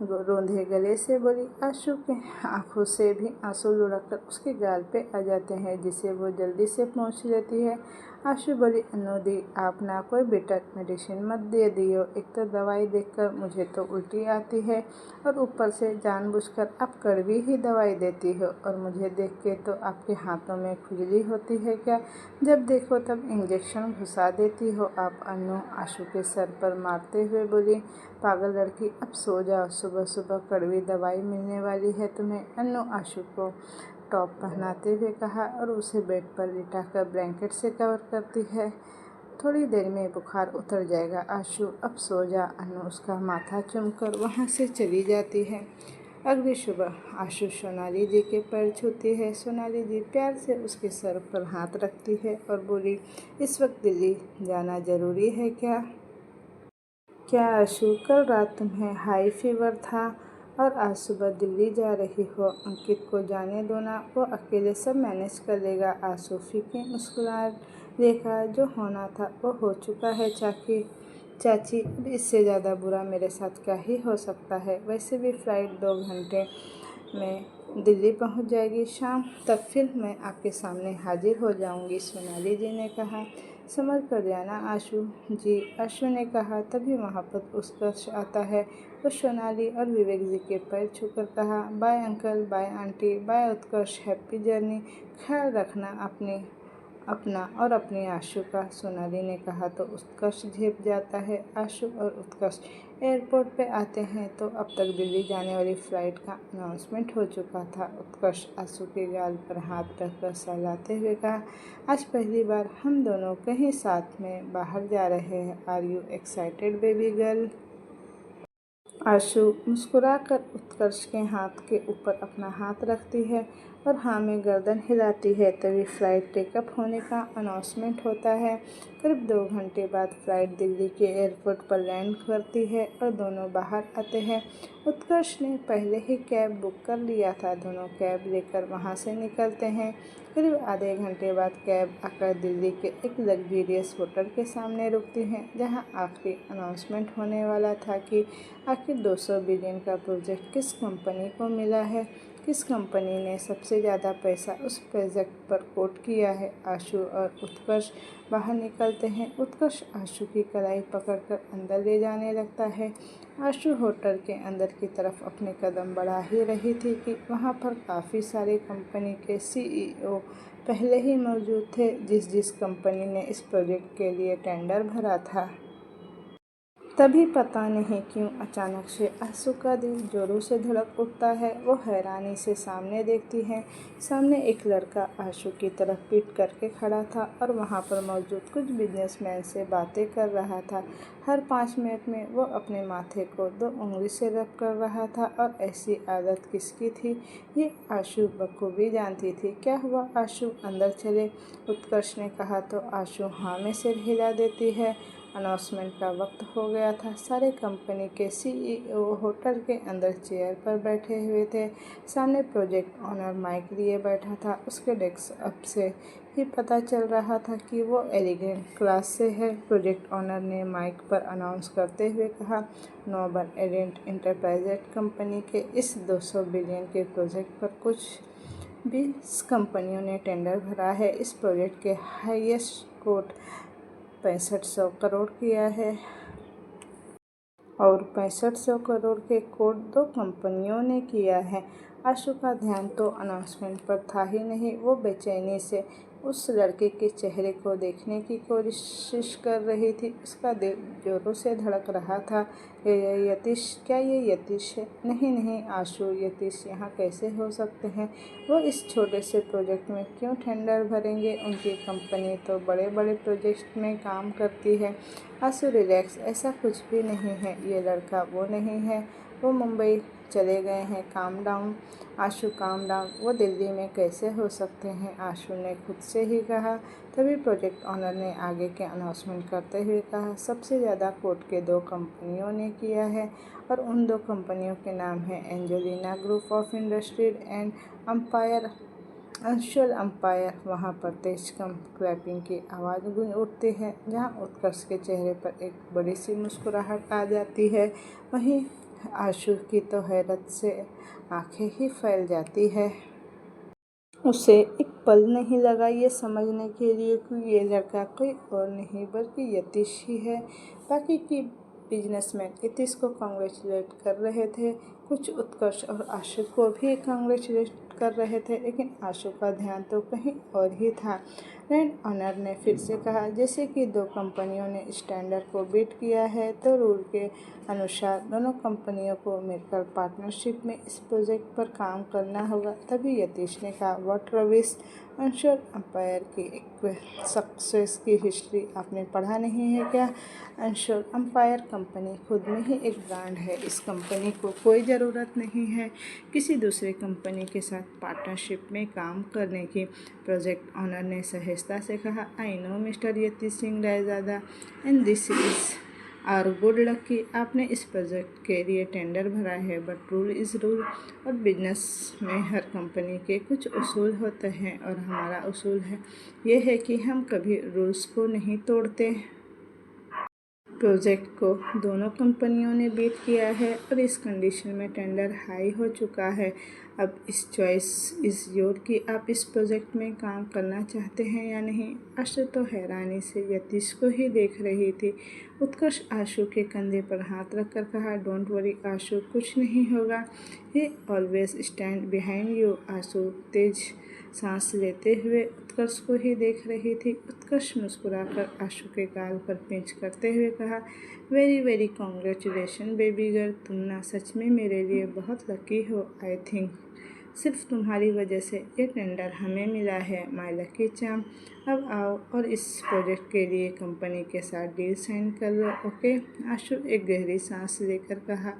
रोंधे गले से बोली। आशु के आंखों से भी आंसू लुढ़क कर उसके गाल पे आ जाते हैं, जिसे वो जल्दी से पोंछ लेती है। आशु बोली, अन्नू दी, आप ना कोई बेटर मेडिसिन मत दे दियो। एक तो दवाई देखकर मुझे तो उल्टी आती है और ऊपर से जानबूझकर आप कड़वी ही दवाई देती हो, और मुझे देख के तो आपके हाथों में खुजली होती है क्या? जब देखो तब इंजेक्शन घुसा देती हो आप। अन्नू आशु के सर पर मारते हुए बोली, पागल लड़की, अब सो जाओ, सुबह सुबह कड़वी दवाई मिलने वाली है तुम्हें। अन्नू आशु को टॉप पहनाते हुए कहा और उसे बेड पर लिटाकर ब्लैंकेट से कवर करती है। थोड़ी देर में बुखार उतर जाएगा आशु, अब सो जा। अन्नू उसका माथा चूमकर वहाँ से चली जाती है। अगली सुबह आशु सोनाली जी के पैर छूती है। सोनाली जी प्यार से उसके सर पर हाथ रखती है और बोली, इस वक्त दिल्ली जाना जरूरी है क्या? क्या आशु, कल रात तुम्हें हाई फीवर था और आज सुबह दिल्ली जा रही हो? अंकित को जाने दो ना, वो अकेले सब मैनेज कर लेगा। आशु फीकी मुस्कुरा देखा, जो होना था वो हो चुका है चाची, अब इससे ज़्यादा बुरा मेरे साथ क्या ही हो सकता है। वैसे भी फ़्लाइट 2 घंटे में दिल्ली पहुंच जाएगी, शाम तक फिर मैं आपके सामने हाजिर हो जाऊंगी। सोनाली जी ने कहा, संभल कर जाना आशु जी, आशु ने कहा। तभी वहाँ पर उत्कर्ष आता है। वो सोनाली और विवेक जी के पैर छूकर कहा, bye uncle, bye aunty, bye Utkarsh, happy journey, ख्याल रखना अपना और अपनी आशु का। सोनाली ने कहा तो उत्कर्ष झेप जाता है। आशु और उत्कर्ष एयरपोर्ट पे आते हैं तो अब तक दिल्ली जाने वाली फ़्लाइट का अनाउंसमेंट हो चुका था। उत्कर्ष आशु के गाल पर हाथ रखकर सहलाते हुए कहा, आज पहली बार हम दोनों कहीं साथ में बाहर जा रहे हैं। Are you excited baby girl? Ashu मुस्कुराकर उत्कर्ष के हाथ के ऊपर अपना हाथ रखती है और हाँ में गर्दन हिलाती है। तभी फ़्लाइट टेकअप होने का अनाउंसमेंट होता है। करीब 2 घंटे बाद फ़्लाइट दिल्ली के एयरपोर्ट पर लैंड करती है और दोनों बाहर आते हैं। उत्कर्ष ने पहले ही कैब बुक कर लिया था। दोनों कैब लेकर वहाँ से निकलते हैं। करीब आधे घंटे बाद कैब आकर दिल्ली के एक लग्जरियस होटल के सामने रुकती हैं, जहाँ आखिरी अनाउंसमेंट होने वाला था कि आखिर 200 बिलियन का प्रोजेक्ट किस कंपनी को मिला है, किस कंपनी ने सबसे ज़्यादा पैसा उस प्रोजेक्ट पर कोट किया है। आशु और उत्कर्ष बाहर निकलते हैं। उत्कर्ष आशु की कलाई पकड़कर अंदर ले जाने लगता है। आशु होटल के अंदर की तरफ अपने कदम बढ़ा ही रही थी कि वहाँ पर काफ़ी सारे कंपनी के CEO पहले ही मौजूद थे, जिस कंपनी ने इस प्रोजेक्ट के लिए टेंडर भरा था। तभी पता नहीं क्यों अचानक से आशु का दिल जोरों से धड़क उठता है। वो हैरानी से सामने देखती है। सामने एक लड़का आशु की तरफ पीठ करके खड़ा था और वहाँ पर मौजूद कुछ बिजनेसमैन से बातें कर रहा था। हर 5 मिनट में वो अपने माथे को 2 उंगली से रब कर रहा था। और ऐसी आदत किसकी थी, ये आशु बखूबी जानती थी। क्या हुआ आशु, अंदर चले? उत्कर्ष ने कहा तो आशु हाँ में सिर हिला देती है। अनाउंसमेंट का वक्त हो गया था। सारे कंपनी के CEO होटल के अंदर चेयर पर बैठे हुए थे। सामने प्रोजेक्ट ऑनर माइक लिए बैठा था। उसके डेस्कटॉप से ही पता चल रहा था कि वो एलिगेंट क्लास से है। प्रोजेक्ट ऑनर ने माइक पर अनाउंस करते हुए कहा, नोबल एडेंट इंटरप्राइजेज कंपनी के इस 200 बिलियन के प्रोजेक्ट पर कुछ 20 कंपनियों ने टेंडर भरा है। इस प्रोजेक्ट के हाईएस्ट कोट 6500 करोड़ किया है और 6500 करोड़ के कोट 2 कंपनियों ने किया है। आशु का ध्यान तो अनाउंसमेंट पर था ही नहीं। वो बेचैनी से उस लड़के के चेहरे को देखने की कोशिश कर रही थी। उसका दिल जोरों से धड़क रहा था। ये यतीश, क्या ये यतीश है? नहीं नहीं आशु, यतीश यहाँ कैसे हो सकते हैं? वो इस छोटे से प्रोजेक्ट में क्यों टेंडर भरेंगे? उनकी कंपनी तो बड़े बड़े प्रोजेक्ट में काम करती है। आशु रिलैक्स, ऐसा कुछ भी नहीं है। ये लड़का वो नहीं है, वो मुंबई चले गए हैं। काम डाउन आशु, काम डाउन। वो दिल्ली में कैसे हो सकते हैं? आशु ने खुद से ही कहा। तभी प्रोजेक्ट ऑनर ने आगे के अनाउंसमेंट करते हुए कहा, सबसे ज़्यादा कोट के 2 कंपनियों ने किया है और उन 2 कंपनियों के नाम हैं Angelina group of industries and empire Anshul empire वहाँ पर तेज कम क्लैपिंग की आवाज़ गूंज उठती है, जहाँ उत्कर्ष के चेहरे पर एक बड़ी सी मुस्कुराहट आ जाती है। वहीं आशु की तो हैरत से आंखें ही फैल जाती है। उसे एक पल नहीं लगा ये समझने के लिए कि ये लड़का कोई और नहीं बल्कि यतीश ही है। बाकी की बिजनेसमैन यतीश को कांग्रेचुलेट कर रहे थे, कुछ उत्कर्ष और आशु को भी कांग्रेचुलेट कर रहे थे, लेकिन आशु का ध्यान तो कहीं और ही था। लैंड ओनर ने फिर से कहा, जैसे कि दो कंपनियों ने स्टैंडर्ड को बीट किया है तो रूल के अनुसार दोनों कंपनियों को मिलकर पार्टनरशिप में इस प्रोजेक्ट पर काम करना होगा। तभी यतीश ने कहा, व्हाट रविश, अंशुल अंपायर की एक सक्सेस की हिस्ट्री आपने पढ़ा नहीं है क्या? अंशुल अंपायर कंपनी खुद में ही एक ब्रांड है। इस कंपनी को कोई ज़रूरत नहीं है किसी दूसरे कंपनी के साथ पार्टनरशिप में काम करने की। प्रोजेक्ट ऑनर ने सहजता से कहा, I know mister Yatish Singh Raizada and this is और गुड लक कि आपने इस प्रोजेक्ट के लिए टेंडर भरा है, बट रूल इज़ रूल। और बिजनेस में हर कंपनी के कुछ उसूल होते हैं और हमारा उसूल है ये है कि हम कभी रूल्स को नहीं तोड़ते। प्रोजेक्ट को दोनों कंपनियों ने बीट किया है और इस कंडीशन में टेंडर हाई हो चुका है। अब इस चॉइस इज़ योर कि आप इस प्रोजेक्ट में काम करना चाहते हैं या नहीं। आशु तो हैरानी से यतीश को ही देख रही थी। उत्कर्ष आशु के कंधे पर हाथ रखकर कहा, डोंट वरी आशु, कुछ नहीं होगा। He always stand behind you. Ashu तेज सांस लेते हुए उत्कर्ष को ही देख रही थी। उत्कर्ष मुस्कुराकर आशु के गाल पर पिंच करते हुए कहा, very very congratulation baby girl, तुम ना सच में मेरे लिए बहुत लकी हो। आई थिंक सिर्फ तुम्हारी वजह से ये टेंडर हमें मिला है, माय लकी चार्म। अब आओ और इस प्रोजेक्ट के लिए कंपनी के साथ डील साइन कर लो, ओके? आशु एक गहरी सांस लेकर कहा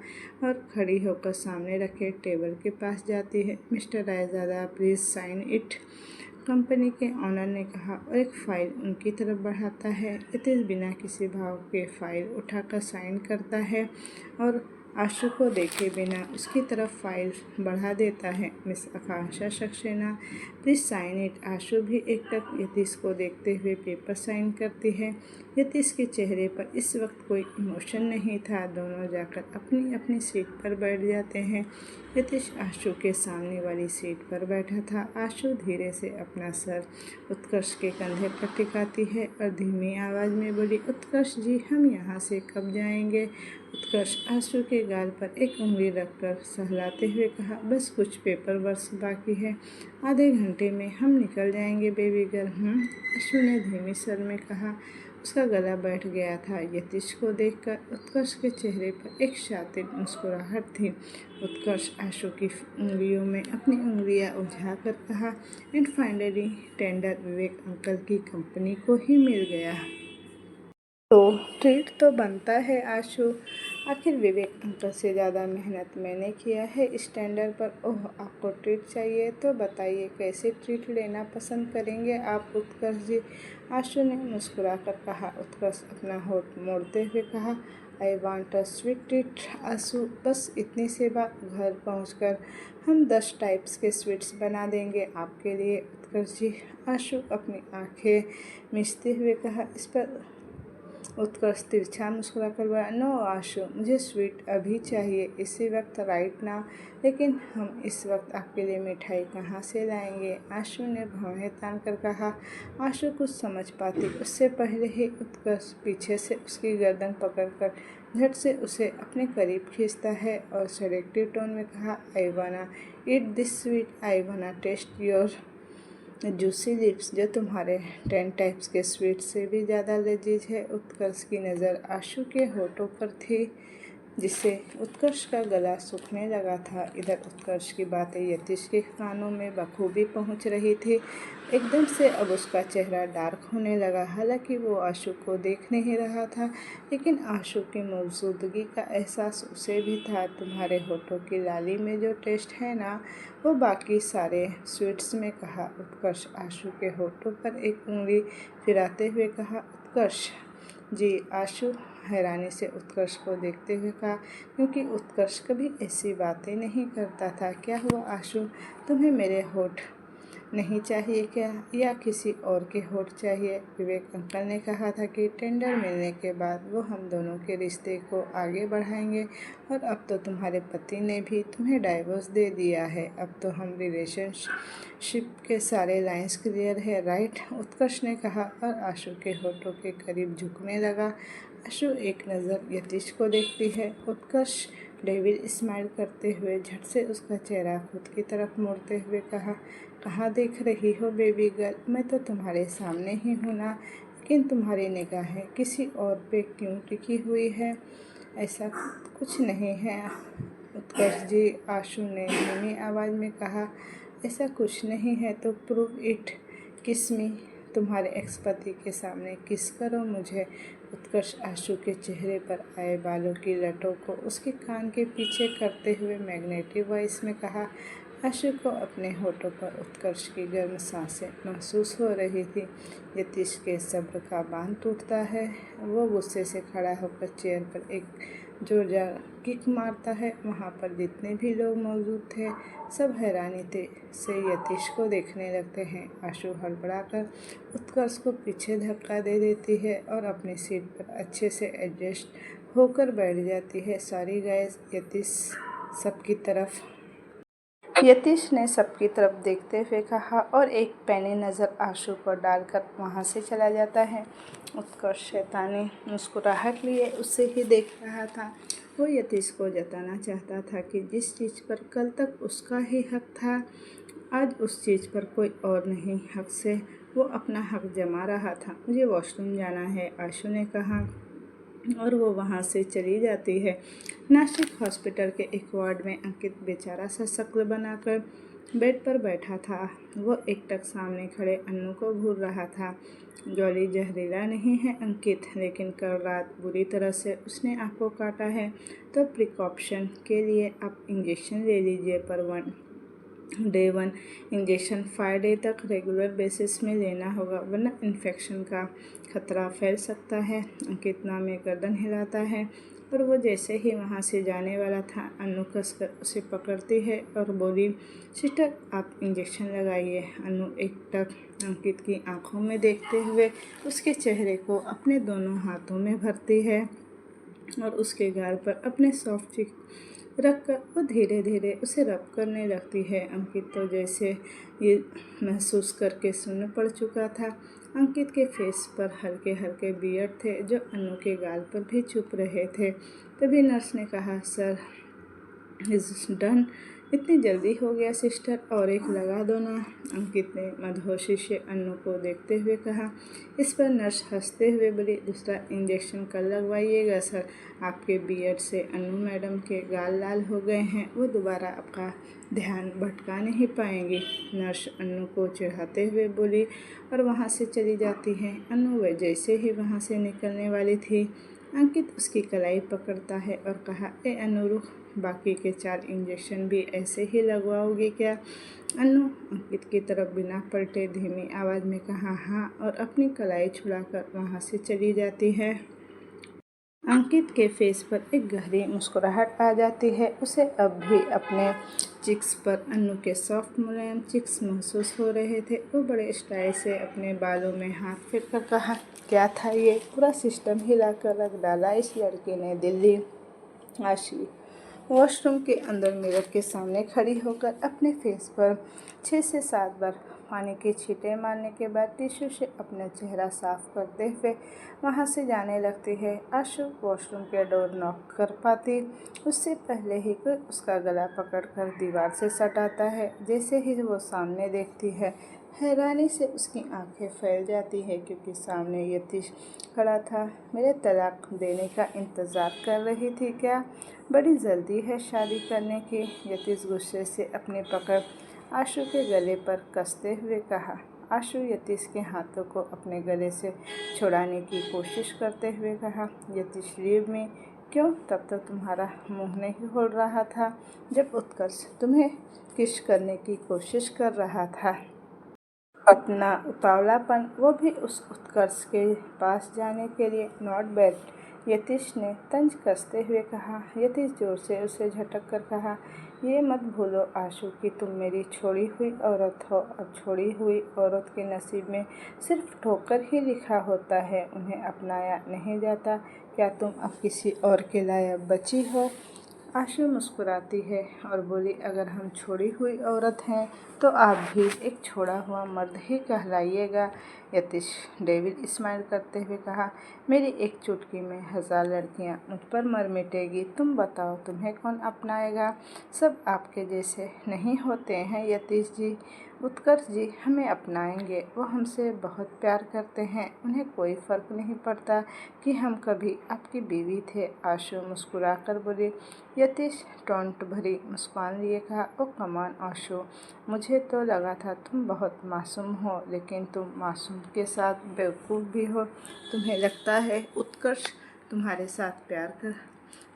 और खड़ी होकर सामने रखे टेबल के पास जाती है। Mister Raizada, please sign it, company के ऑनर ने कहा और एक फ़ाइल उनकी तरफ बढ़ाता है। यतीश बिना किसी भाव के फ़ाइल उठाकर साइन करता है और आशु को देखे बिना उसकी तरफ फाइल बढ़ा देता है। Miss Akanksha Saxena, please sign it. Ashu भी एकटक यतीश को देखते हुए पेपर साइन करती है। यतीश के चेहरे पर इस वक्त कोई इमोशन नहीं था। दोनों जाकर अपनी अपनी सीट पर बैठ जाते हैं। यतीश आशु के सामने वाली सीट पर बैठा था। आशु धीरे से अपना सर उत्कर्ष के कंधे पर टिकाती है और धीमी आवाज़ में बोली, उत्कर्ष जी, हम यहाँ से कब जाएंगे? उत्कर्ष आशु के गाल पर एक उंगली रखकर सहलाते हुए कहा, बस कुछ पेपर वर्क बाकी है, आधे घंटे में हम निकल जाएंगे बेबी गर्ल। आशु ने धीमी स्वर में कहा। उसका गला बैठ गया था। यतीश को देखकर उत्कर्ष के चेहरे पर एक शातिर मुस्कुराहट थी। उत्कर्ष आशु की उंगलियों में अपनी उंगलियां उलझाकर कहा, and finally tender Vivek uncle की कंपनी को ही मिल गया। तो ट्रीट तो बनता है आशु, आखिर विवेक अंकल से ज़्यादा मेहनत मैंने किया है इस टेंडर पर। ओह, आपको ट्रीट चाहिए तो बताइए कैसे ट्रीट लेना पसंद करेंगे आप उत्कर्ष जी? आशु ने मुस्कुराकर कहा। उत्कर्ष अपना होठ मोड़ते हुए कहा, I want a sweet treat Ashu, बस इतनी सी बात। घर पहुंचकर हम 10 टाइप्स के स्वीट्स बना देंगे आपके लिए उत्कर्ष जी। आशु अपनी आंखें मीचते हुए कहा। इस पर उत्कर्ष तिरछा मुस्कुराकर बोला, नो आशु, मुझे स्वीट अभी चाहिए, इसी वक्त, राइट नाउ। लेकिन हम इस वक्त आपके लिए मिठाई कहाँ से लाएंगे? आशु ने भौहें तान कर कहा। आशु कुछ समझ पाती उससे पहले ही उत्कर्ष पीछे से उसकी गर्दन पकड़कर झट से उसे अपने करीब खींचता है और सेडेक्टिव टोन में कहा, आई वाना ईट दिस स्वीट, आई वाना टेस्ट योर जूसी लिप्स, जो तुम्हारे 10 टाइप्स के स्वीट से भी ज़्यादा लजीज है। उत्कर्ष की नज़र आशु के होठों पर थी, जिससे उत्कर्ष का गला सूखने लगा था। इधर उत्कर्ष की बातें यतीश के कानों में बखूबी पहुंच रही थी। एकदम से अब उसका चेहरा डार्क होने लगा। हालांकि वो आशु को देख नहीं रहा था, लेकिन आशु की मौजूदगी का एहसास उसे भी था। तुम्हारे होठों की लाली में जो टेस्ट है ना, वो बाकी सारे स्वीट्स में, कहा उत्कर्ष। आशु के होठों पर एक उंगली फिराते हुए कहा, उत्कर्ष जी। आशु हैरानी से उत्कर्ष को देखते हुए कहा, क्योंकि उत्कर्ष कभी ऐसी बातें नहीं करता था। क्या हुआ आशु, तुम्हें मेरे होठ नहीं चाहिए क्या, या किसी और के होठ चाहिए? विवेक अंकल ने कहा था कि टेंडर मिलने के बाद वो हम दोनों के रिश्ते को आगे बढ़ाएंगे, और अब तो तुम्हारे पति ने भी तुम्हें डाइवोर्स दे दिया है। अब तो हम रिलेशनशिप के सारे लाइंस क्लियर है, राइट? उत्कर्ष ने कहा और आशु के होठों के करीब झुकने लगा। आशु एक नज़र यतीश को देखती है। उत्कर्ष डेविल स्माइल करते हुए झट से उसका चेहरा खुद की तरफ मोड़ते हुए कहा, कहाँ देख रही हो बेबी गर्ल? मैं तो तुम्हारे सामने ही हूँ ना, लेकिन तुम्हारी निगाहें किसी और पे क्यों टिकी हुई है? ऐसा कुछ नहीं है उत्कर्ष जी, आशु ने धीमी आवाज़ में कहा। ऐसा कुछ नहीं है तो प्रूव इट, किस मी। तुम्हारे एक्स पति के सामने किस करो मुझे। उत्कर्ष आशु के चेहरे पर आए बालों की लटों को उसके कान के पीछे करते हुए मैग्नेटिक वॉइस में कहा। आशु को अपने होठों पर उत्कर्ष की गर्म सांसें महसूस हो रही थी। यतीश के सब्र का बांध टूटता है। वो गुस्से से खड़ा होकर चेयर पर एक जोरदार किक मारता है। वहाँ पर जितने भी लोग मौजूद थे सब हैरानी से यतीश को देखने लगते हैं। आशु हड़बड़ाकर उत्कर्ष को पीछे धक्का दे देती है और अपनी सीट पर अच्छे से एडजस्ट होकर बैठ जाती है। Sorry guys. यतीश ने सबकी तरफ देखते हुए कहा और एक पैनी नज़र आशु पर डालकर वहाँ से चला जाता है। उत्कर्ष शैतानी मुस्कुराहट लिए उससे ही देख रहा था। वो यतीश को जताना चाहता था कि जिस चीज़ पर कल तक उसका ही हक था, आज उस चीज़ पर कोई और नहीं हक से वो अपना हक जमा रहा था। मुझे वॉशरूम जाना है, आशु ने कहा, और वो वहाँ से चली जाती है। नासिक हॉस्पिटल के एक वार्ड में अंकित बेचारा सा शक्ल बनाकर बेड पर बैठा था। वो एकटक सामने खड़े अन्नू को घूर रहा था। जॉली जहरीला नहीं है अंकित, लेकिन कल रात बुरी तरह से उसने आपको काटा है, तो प्रिकॉप्शन के लिए आप इंजेक्शन ले लीजिए, पर डे 1 इंजेक्शन 5 डे तक रेगुलर बेसिस में लेना होगा, वरना इन्फेक्शन का खतरा फैल सकता है। अंकित नाम में गर्दन हिलाता है और वो जैसे ही वहाँ से जाने वाला था, अन्नू कसकर उसे पकड़ती है और बोली, सिस्टर आप इंजेक्शन लगाइए। अन्नू एकटक अंकित की आंखों में देखते हुए उसके चेहरे को अपने दोनों हाथों में भरती है और उसके गाल पर अपने सॉफ्ट चिक रखकर वो धीरे धीरे उसे रब करने लगती है। अंकित तो जैसे ये महसूस करके सुन्न पड़ चुका था। अंकित के फेस पर हल्के हल्के बियर्ड थे जो अन्नू के गाल पर भी छुप रहे थे। तभी नर्स ने कहा, सर इज डन। इतनी जल्दी हो गया सिस्टर, और एक लगा दो ना। अंकित ने मदहोशी से अन्नू को देखते हुए कहा। इस पर नर्स हंसते हुए बोली, दूसरा इंजेक्शन कल लगवाइएगा सर। आपके बियर्ड से अन्नू मैडम के गाल लाल हो गए हैं, वो दोबारा आपका ध्यान भटका नहीं पाएंगी। नर्स अन्नू को चिढ़ाते हुए बोली और वहाँ से चली जाती है। अन्नू वह जैसे ही वहाँ से निकलने वाली थी, अंकित उसकी कलाई पकड़ता है और कहा, ए अन्नू रुक, बाकी के 4 इंजेक्शन भी ऐसे ही लगवाओगे क्या? अन्नू अंकित की तरफ बिना पलटे धीमी आवाज़ में कहा, हाँ, और अपनी कलाई छुड़ाकर वहाँ से चली जाती है। अंकित के फेस पर एक गहरी मुस्कुराहट आ जाती है। उसे अब भी अपने चिक्स पर अन्नू के सॉफ्ट मुलायम चिक्स महसूस हो रहे थे। वो बड़े स्टाइल से अपने बालों में हाथ फेर कर कहा, क्या था ये? पूरा सिस्टम हिलाकर रख डाला इस लड़के ने। दिल्ली आशी वॉशरूम के अंदर मिरर के सामने खड़ी होकर अपने फेस पर 6 से 7 बार पानी के छींटे मारने के बाद टिश्यू से अपना चेहरा साफ करते हुए वहाँ से जाने लगती है। आशु वॉशरूम के डोर नॉक कर पाती उससे पहले ही कोई उसका गला पकड़कर दीवार से सटाता है। जैसे ही वो सामने देखती है, हैरानी से उसकी आंखें फैल जाती है, क्योंकि सामने यतीश खड़ा था। मेरे तलाक देने का इंतज़ार कर रही थी क्या? बड़ी जल्दी है शादी करने की। यतीश गुस्से से अपनी पकड़ आशु के गले पर कसते हुए कहा। आशु यतीश के हाथों को अपने गले से छुड़ाने की कोशिश करते हुए कहा, यतीश लीव मी। क्यों? तब तक तुम्हारा मुंह नहीं खोल रहा था जब उत्कर्ष तुम्हें किस करने की कोशिश कर रहा था। इतना उतावलापन, वो भी उस उत्कर्ष के पास जाने के लिए। Not bad. यतीश ने तंज कसते हुए कहा। यतीश जोर से उसे झटक कर कहा, ये मत भूलो आशु कि तुम मेरी छोड़ी हुई औरत हो। अब छोड़ी हुई औरत के नसीब में सिर्फ ठोकर ही लिखा होता है, उन्हें अपनाया नहीं जाता। क्या तुम अब किसी और के लायक बची हो? आशु मुस्कुराती है और बोली, अगर हम छोड़ी हुई औरत हैं तो आप भी एक छोड़ा हुआ मर्द ही कहलाइएगा। यतीश डेविल स्माइल करते हुए कहा, मेरी एक चुटकी में 1000 लड़कियां मुझ पर मर मिटेगी। तुम बताओ तुम्हें कौन अपनाएगा? सब आपके जैसे नहीं होते हैं यतीश जी। उत्कर्ष जी हमें अपनाएंगे, वो हमसे बहुत प्यार करते हैं, उन्हें कोई फ़र्क नहीं पड़ता कि हम कभी आपकी बीवी थे। आशु मुस्कुरा कर बोली। यतीश टोंट भरी मुस्कान लिए कहा, ओ कमान आशु, मुझे तो लगा था तुम बहुत मासूम हो, लेकिन तुम मासूम के साथ बेवकूफ़ भी हो। तुम्हें लगता है उत्कर्ष तुम्हारे साथ प्यार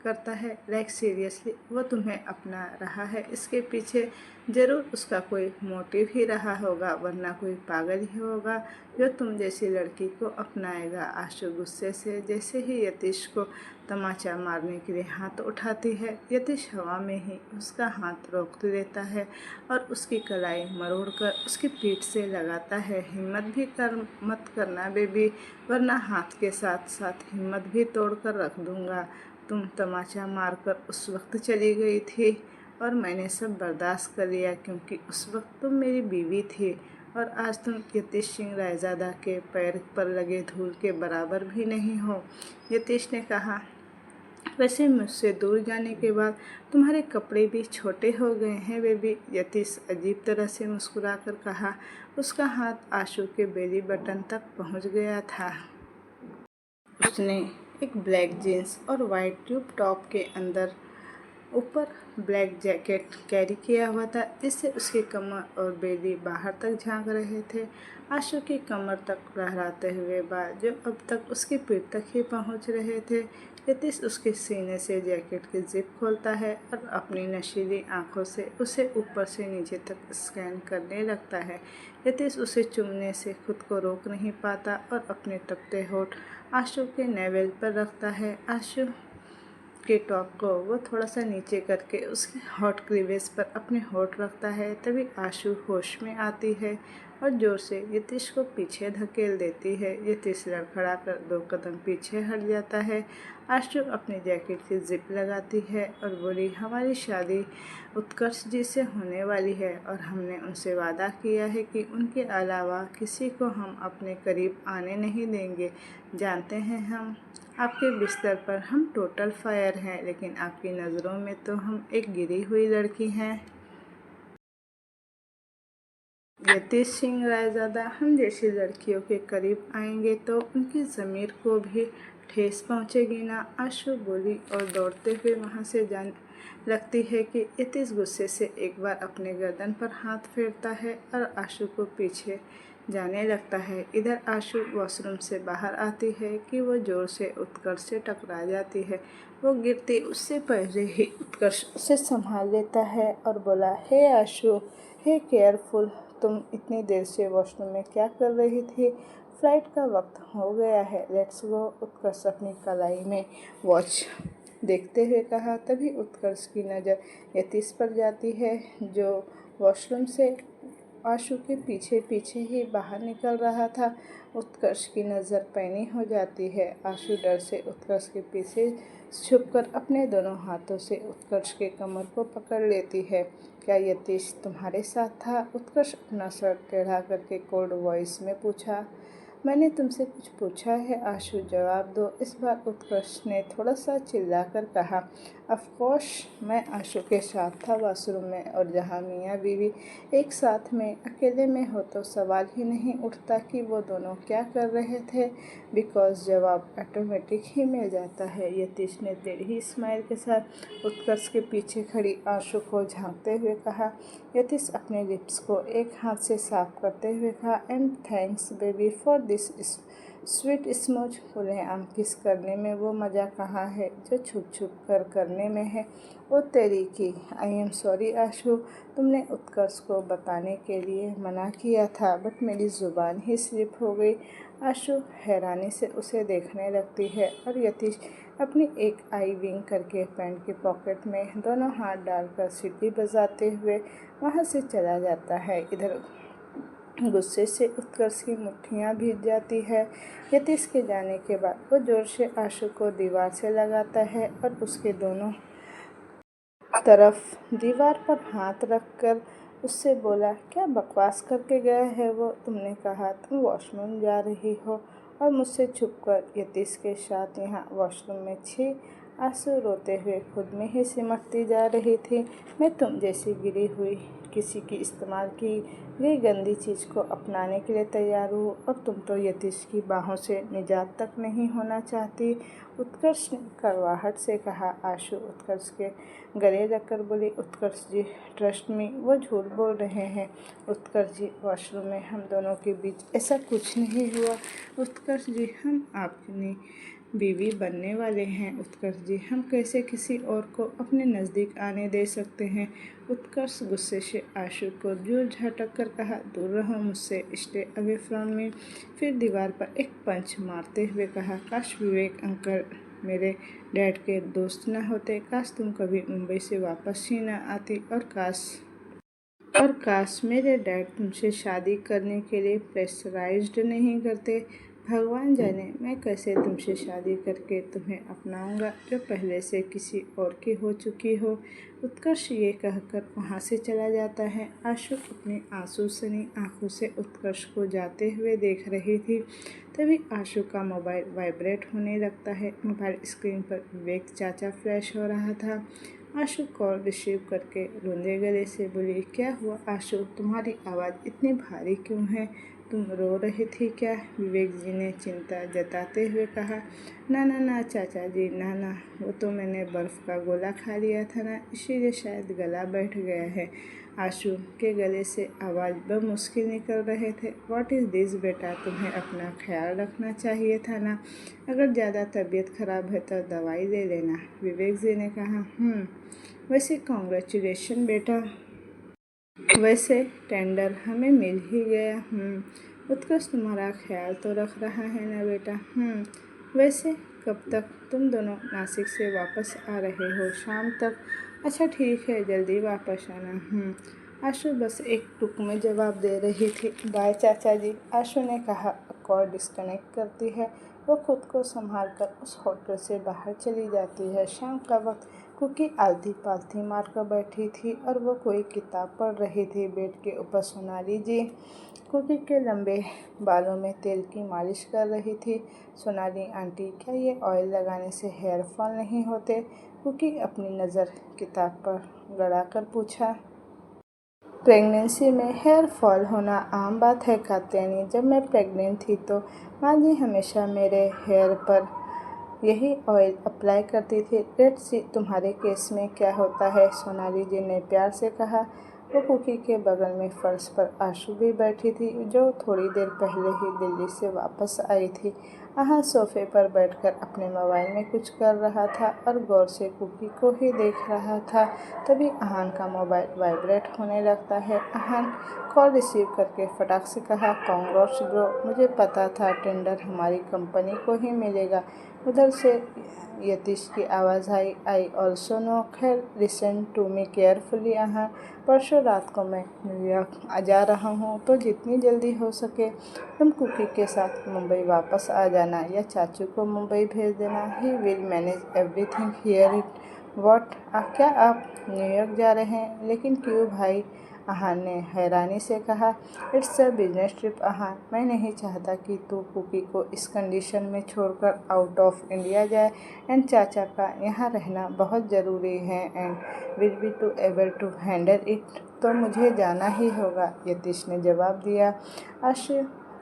करता है? लाइक सीरियसली वो तुम्हें अपना रहा है, इसके पीछे ज़रूर उसका कोई मोटिव ही रहा होगा, वरना कोई पागल ही होगा जो तुम जैसी लड़की को अपनाएगा। आशु गुस्से से जैसे ही यतीश को तमाचा मारने के लिए हाथ उठाती है, यतीश हवा में ही उसका हाथ रोक लेता है और उसकी कलाई मरोड़कर उसकी पीठ से लगाता है। हिम्मत भी मत करना बेबी, वरना हाथ के साथ साथ हिम्मत भी तोड़ कर रख दूंगा। तुम तमाचा मारकर उस वक्त चली गई थी और मैंने सब बर्दाश्त कर लिया, क्योंकि उस वक्त तुम मेरी बीवी थी और आज तुम यतीश सिंह रायजादा के पैर पर लगे धूल के बराबर भी नहीं हो। यतीश ने कहा, वैसे मुझसे दूर जाने के बाद तुम्हारे कपड़े भी छोटे हो गए हैं बेबी। यतीश अजीब तरह से मुस्कुरा कर कहा। उसका हाथ आशु के बेली बटन तक पहुंच गया था। उसने एक ब्लैक जीन्स और वाइट ट्यूब टॉप के अंदर ऊपर ब्लैक जैकेट कैरी किया हुआ था, जिससे उसकी कमर और बेली बाहर तक झांक रहे थे। आशु की कमर तक लहराते हुए बाल जो अब तक उसकी पीठ तक ही पहुंच रहे थे। यतीश उसके सीने से जैकेट की जिप खोलता है और अपनी नशीली आंखों से उसे ऊपर से नीचे तक स्कैन करने लगता है। यतीश उसे चूमने से खुद को रोक नहीं पाता और अपने तपते होठ आशु के नेवल पर रखता है। आशु के टॉप को वो थोड़ा सा नीचे करके उसके हॉट क्लीवेज पर अपने होठ रखता है। तभी आशु होश में आती है और जोर से यतीश को पीछे धकेल देती है। यतीश लड़खड़ा कर 2 कदम पीछे हट जाता है। आशु अपनी जैकेट की जिप लगाती है और बोली, हमारी शादी उत्कर्ष जी से होने वाली है और हमने उनसे वादा किया है कि उनके अलावा किसी को हम अपने करीब आने नहीं देंगे। जानते हैं हम आपके बिस्तर पर हम टोटल फायर हैं, लेकिन आपकी नज़रों में तो हम एक गिरी हुई लड़की हैं। यतीश सिंह रायजादा हम जैसी लड़कियों के करीब आएंगे तो उनकी ज़मीर को भी ठेस पहुंचेगी ना। आशु बोली और दौड़ते हुए वहां से जाने लगती है कि यतीश गुस्से से एक बार अपने गर्दन पर हाथ फेरता है और आशु को पीछे जाने लगता है। इधर आशु वॉशरूम से बाहर आती है कि वो जोर से उत्कर्ष से टकरा जाती है। वो गिरती उससे पहले ही उत्कर्ष उसे संभाल लेता है और बोला, हे आशु, हे केयरफुल, तुम इतनी देर से वॉशरूम में क्या कर रही थी? फ्लाइट का वक्त हो गया है, लेट्स गो। उत्कर्ष अपनी कलाई में वॉच देखते हुए कहा। तभी उत्कर्ष की नज़र यतीश पर जाती है, जो वॉशरूम से आशु के पीछे पीछे ही बाहर निकल रहा था। उत्कर्ष की नज़र पैनी हो जाती है। आशु डर से उत्कर्ष के पीछे छुपकर अपने दोनों हाथों से उत्कर्ष के कमर को पकड़ लेती है। क्या यतीश तुम्हारे साथ था? उत्कर्ष अपना सर टेढ़ा करके कोल्ड वॉइस में पूछा। मैंने तुमसे कुछ पूछा है आशु, जवाब दो। इस बार उत्कर्ष ने थोड़ा सा चिल्लाकर कहा। ऑफकोर्स मैं आशु के साथ था वॉशरूम में, और जहाँ मियाँ बीवी एक साथ में अकेले में हो तो सवाल ही नहीं उठता कि वो दोनों क्या कर रहे थे, बिकॉज जवाब ऑटोमेटिक ही मिल जाता है। यतीश ने टेढ़ी स्माइल के साथ उत्कर्ष के पीछे खड़ी आशु को झांकते हुए कहा। यतीश अपने लिप्स को एक हाथ से साफ करते हुए कहा, and thanks baby for this sweet smooch. उन्हें आम किस करने में वो मज़ा कहाँ है जो छुप छुप कर करने में है। ओ तेरी की, आई एम सॉरी आशु, तुमने उत्कर्ष को बताने के लिए मना किया था, बट मेरी ज़ुबान ही स्लिप हो गई। आशु हैरानी से उसे देखने लगती है और यतीश अपनी एक आई विंग करके पैंट की पॉकेट में दोनों हाथ डालकर सीटी बजाते हुए वहाँ से चला जाता है। इधर गुस्से से उत्कर्ष की मुट्ठियाँ भीग जाती है। यतीश के जाने के बाद वो जोर से आशु को दीवार से लगाता है और उसके दोनों तरफ दीवार पर हाथ रखकर उससे बोला, क्या बकवास करके गया है वो? तुमने कहा तुम वॉशरूम जा रही हो और मुझसे छुपकर यतीश के साथ यहाँ वॉशरूम में छी। आंसू रोते हुए खुद में ही सिमटती जा रही थी। मैं तुम जैसी गिरी हुई किसी की इस्तेमाल की गई गंदी चीज़ को अपनाने के लिए तैयार हूँ और तुम तो यतीश की बाहों से निजात तक नहीं होना चाहती। उत्कर्ष ने कड़वाहट से कहा। आशु उत्कर्ष के गले लगकर बोली, उत्कर्ष जी ट्रस्ट मी, वो झूठ बोल रहे हैं। उत्कर्ष जी वॉशरूम में हम दोनों के बीच ऐसा कुछ नहीं हुआ। उत्कर्ष जी हम आपकी बीवी बनने वाले हैं। उत्कर्ष जी हम कैसे किसी और को अपने नज़दीक आने दे सकते हैं? उत्कर्ष गुस्से से आशु को दूर झटक कर कहा, दूर रहो मुझसे, स्टे अवे फ्रॉम मी। फिर दीवार पर एक पंच मारते हुए कहा, काश विवेक अंकल मेरे डैड के दोस्त न होते, काश तुम कभी मुंबई से वापस ही न आती और काश मेरे डैड तुमसे शादी करने के लिए प्रेशराइज्ड नहीं करते। भगवान जाने मैं कैसे तुमसे शादी करके तुम्हें अपनाऊंगा जो पहले से किसी और की हो चुकी हो। उत्कर्ष ये कहकर वहाँ से चला जाता है। आशु अपनी आंसू सनी आंखों से उत्कर्ष को जाते हुए देख रही थी। तभी आशु का मोबाइल वाइब्रेट होने लगता है। मोबाइल स्क्रीन पर विवेक चाचा फ्लैश हो रहा था। आशु कॉल रिसीव करके रोंदे गले से बोली, क्या हुआ आशु, तुम्हारी आवाज़ इतनी भारी क्यों है? तुम रो रही थी क्या? विवेक जी ने चिंता जताते हुए कहा, ना ना ना चाचा जी, ना ना, वो तो मैंने बर्फ़ का गोला खा लिया था ना, इसीलिए शायद गला बैठ गया है। आशु के गले से आवाज़ बमुश्किल निकल रहे थे। व्हाट इज़ दिस बेटा, तुम्हें अपना ख्याल रखना चाहिए था ना, अगर ज़्यादा तबीयत खराब है तो दवाई ले लेना। विवेक जी ने कहा, वैसे कॉन्ग्रेचुलेशन बेटा, वैसे टेंडर हमें मिल ही गया। उत्कर्ष तुम्हारा ख्याल तो रख रहा है ना बेटा? वैसे कब तक तुम दोनों नासिक से वापस आ रहे हो? शाम तक। अच्छा ठीक है, जल्दी वापस आना। आशु बस एक टुक में जवाब दे रही थी। बाय चाचा जी, आशु ने कहा। कॉल डिस्कनेक्ट करती है। वो खुद को संभाल कर उस होटल से बाहर चली जाती है। शाम का वक्त कुकी आलती पालती मार कर बैठी थी और वो कोई किताब पढ़ रही थी। बेड के ऊपर सोनाली जी कुकी के लंबे बालों में तेल की मालिश कर रही थी। सोनाली आंटी, क्या ये ऑयल लगाने से हेयर फॉल नहीं होते? कुकी अपनी नज़र किताब पर गड़ाकर पूछा। प्रेगनेंसी में हेयर फॉल होना आम बात है कात्यायनी। जब मैं प्रेग्नेंट थी तो माँ जी हमेशा मेरे हेयर पर यही ऑयल अप्लाई करती थी। लेट्स सी तुम्हारे केस में क्या होता है, सोनाली जी ने प्यार से कहा। वो कुकी के बगल में फर्श पर आशु भी बैठी थी, जो थोड़ी देर पहले ही दिल्ली से वापस आई थी। आहान सोफे पर बैठकर अपने मोबाइल में कुछ कर रहा था और गौर से कुकी को ही देख रहा था। तभी आहान का मोबाइल वाइब्रेट होने लगता है। आहान कॉल रिसीव करके फटाक से कहा, कांग्रेट्स ब्रो, मुझे पता था टेंडर हमारी कंपनी को ही मिलेगा। उधर से यतीश की आवाज़ आई ऑल्सो नो। खैर लिसन टू मी केयरफुली आहान, परसों रात को मैं न्यूयॉर्क जा रहा हूँ, तो जितनी जल्दी हो सके तुम कुकी के साथ मुंबई वापस आ जाना या चाचू को मुंबई भेज देना। ही will manage everything here it. What, क्या आप न्यूयॉर्क जा रहे हैं? लेकिन क्यों भाई? आहान ने हैरानी से कहा। इट्स अ बिजनेस ट्रिप आहान, मैं नहीं चाहता कि तू कुकी को इस कंडीशन में छोड़कर आउट ऑफ इंडिया जाए। एंड चाचा का यहाँ रहना बहुत ज़रूरी है and will be to able to handle it. तो मुझे जाना ही होगा, यतीश ने जवाब दिया। आशु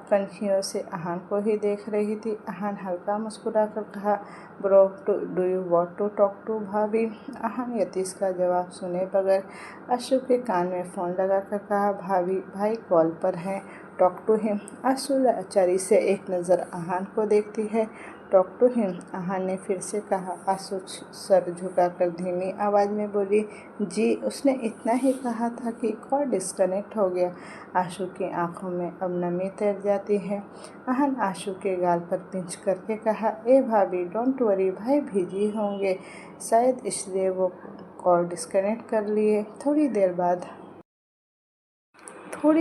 कनखियों से आहान को ही देख रही थी। आहान हल्का मुस्कुराकर कहा, bro do you want to talk to bhabhi? Aahan Yatish का जवाब सुने बगैर आशु के कान में फ़ोन लगाकर कहा, भाई कॉल पर हैं, टॉक टू हिम। आशु लाचारी से एक नज़र आहान को देखती है। टॉक टू हिम, आहान ने फिर से कहा। आशु सर झुकाकर धीमी आवाज़ में बोली, जी। उसने इतना ही कहा था कि कॉल डिस्कनेक्ट हो गया। आशु की आंखों में अब नमी तैर जाती है। आहान आशु के गाल पर पिंच करके कहा, ए भाभी, डोंट वरी, भाई बिजी होंगे, शायद इसलिए वो कॉल डिस्कनेक्ट कर लिए। थोड़ी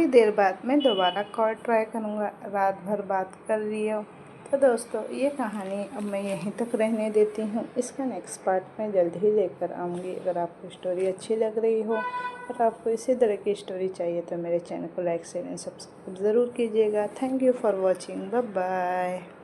देर बाद मैं दोबारा कॉल ट्राई करूँगा, रात भर बात कर लियो। तो दोस्तों, ये कहानी अब मैं यहीं तक रहने देती हूँ। इसका नेक्स्ट पार्ट मैं जल्द ही लेकर आऊँगी। अगर आपको स्टोरी अच्छी लग रही हो और आपको इसी तरह की स्टोरी चाहिए तो मेरे चैनल को लाइक शेयर एंड सब्सक्राइब ज़रूर कीजिएगा। Thank you for watching. Bye bye.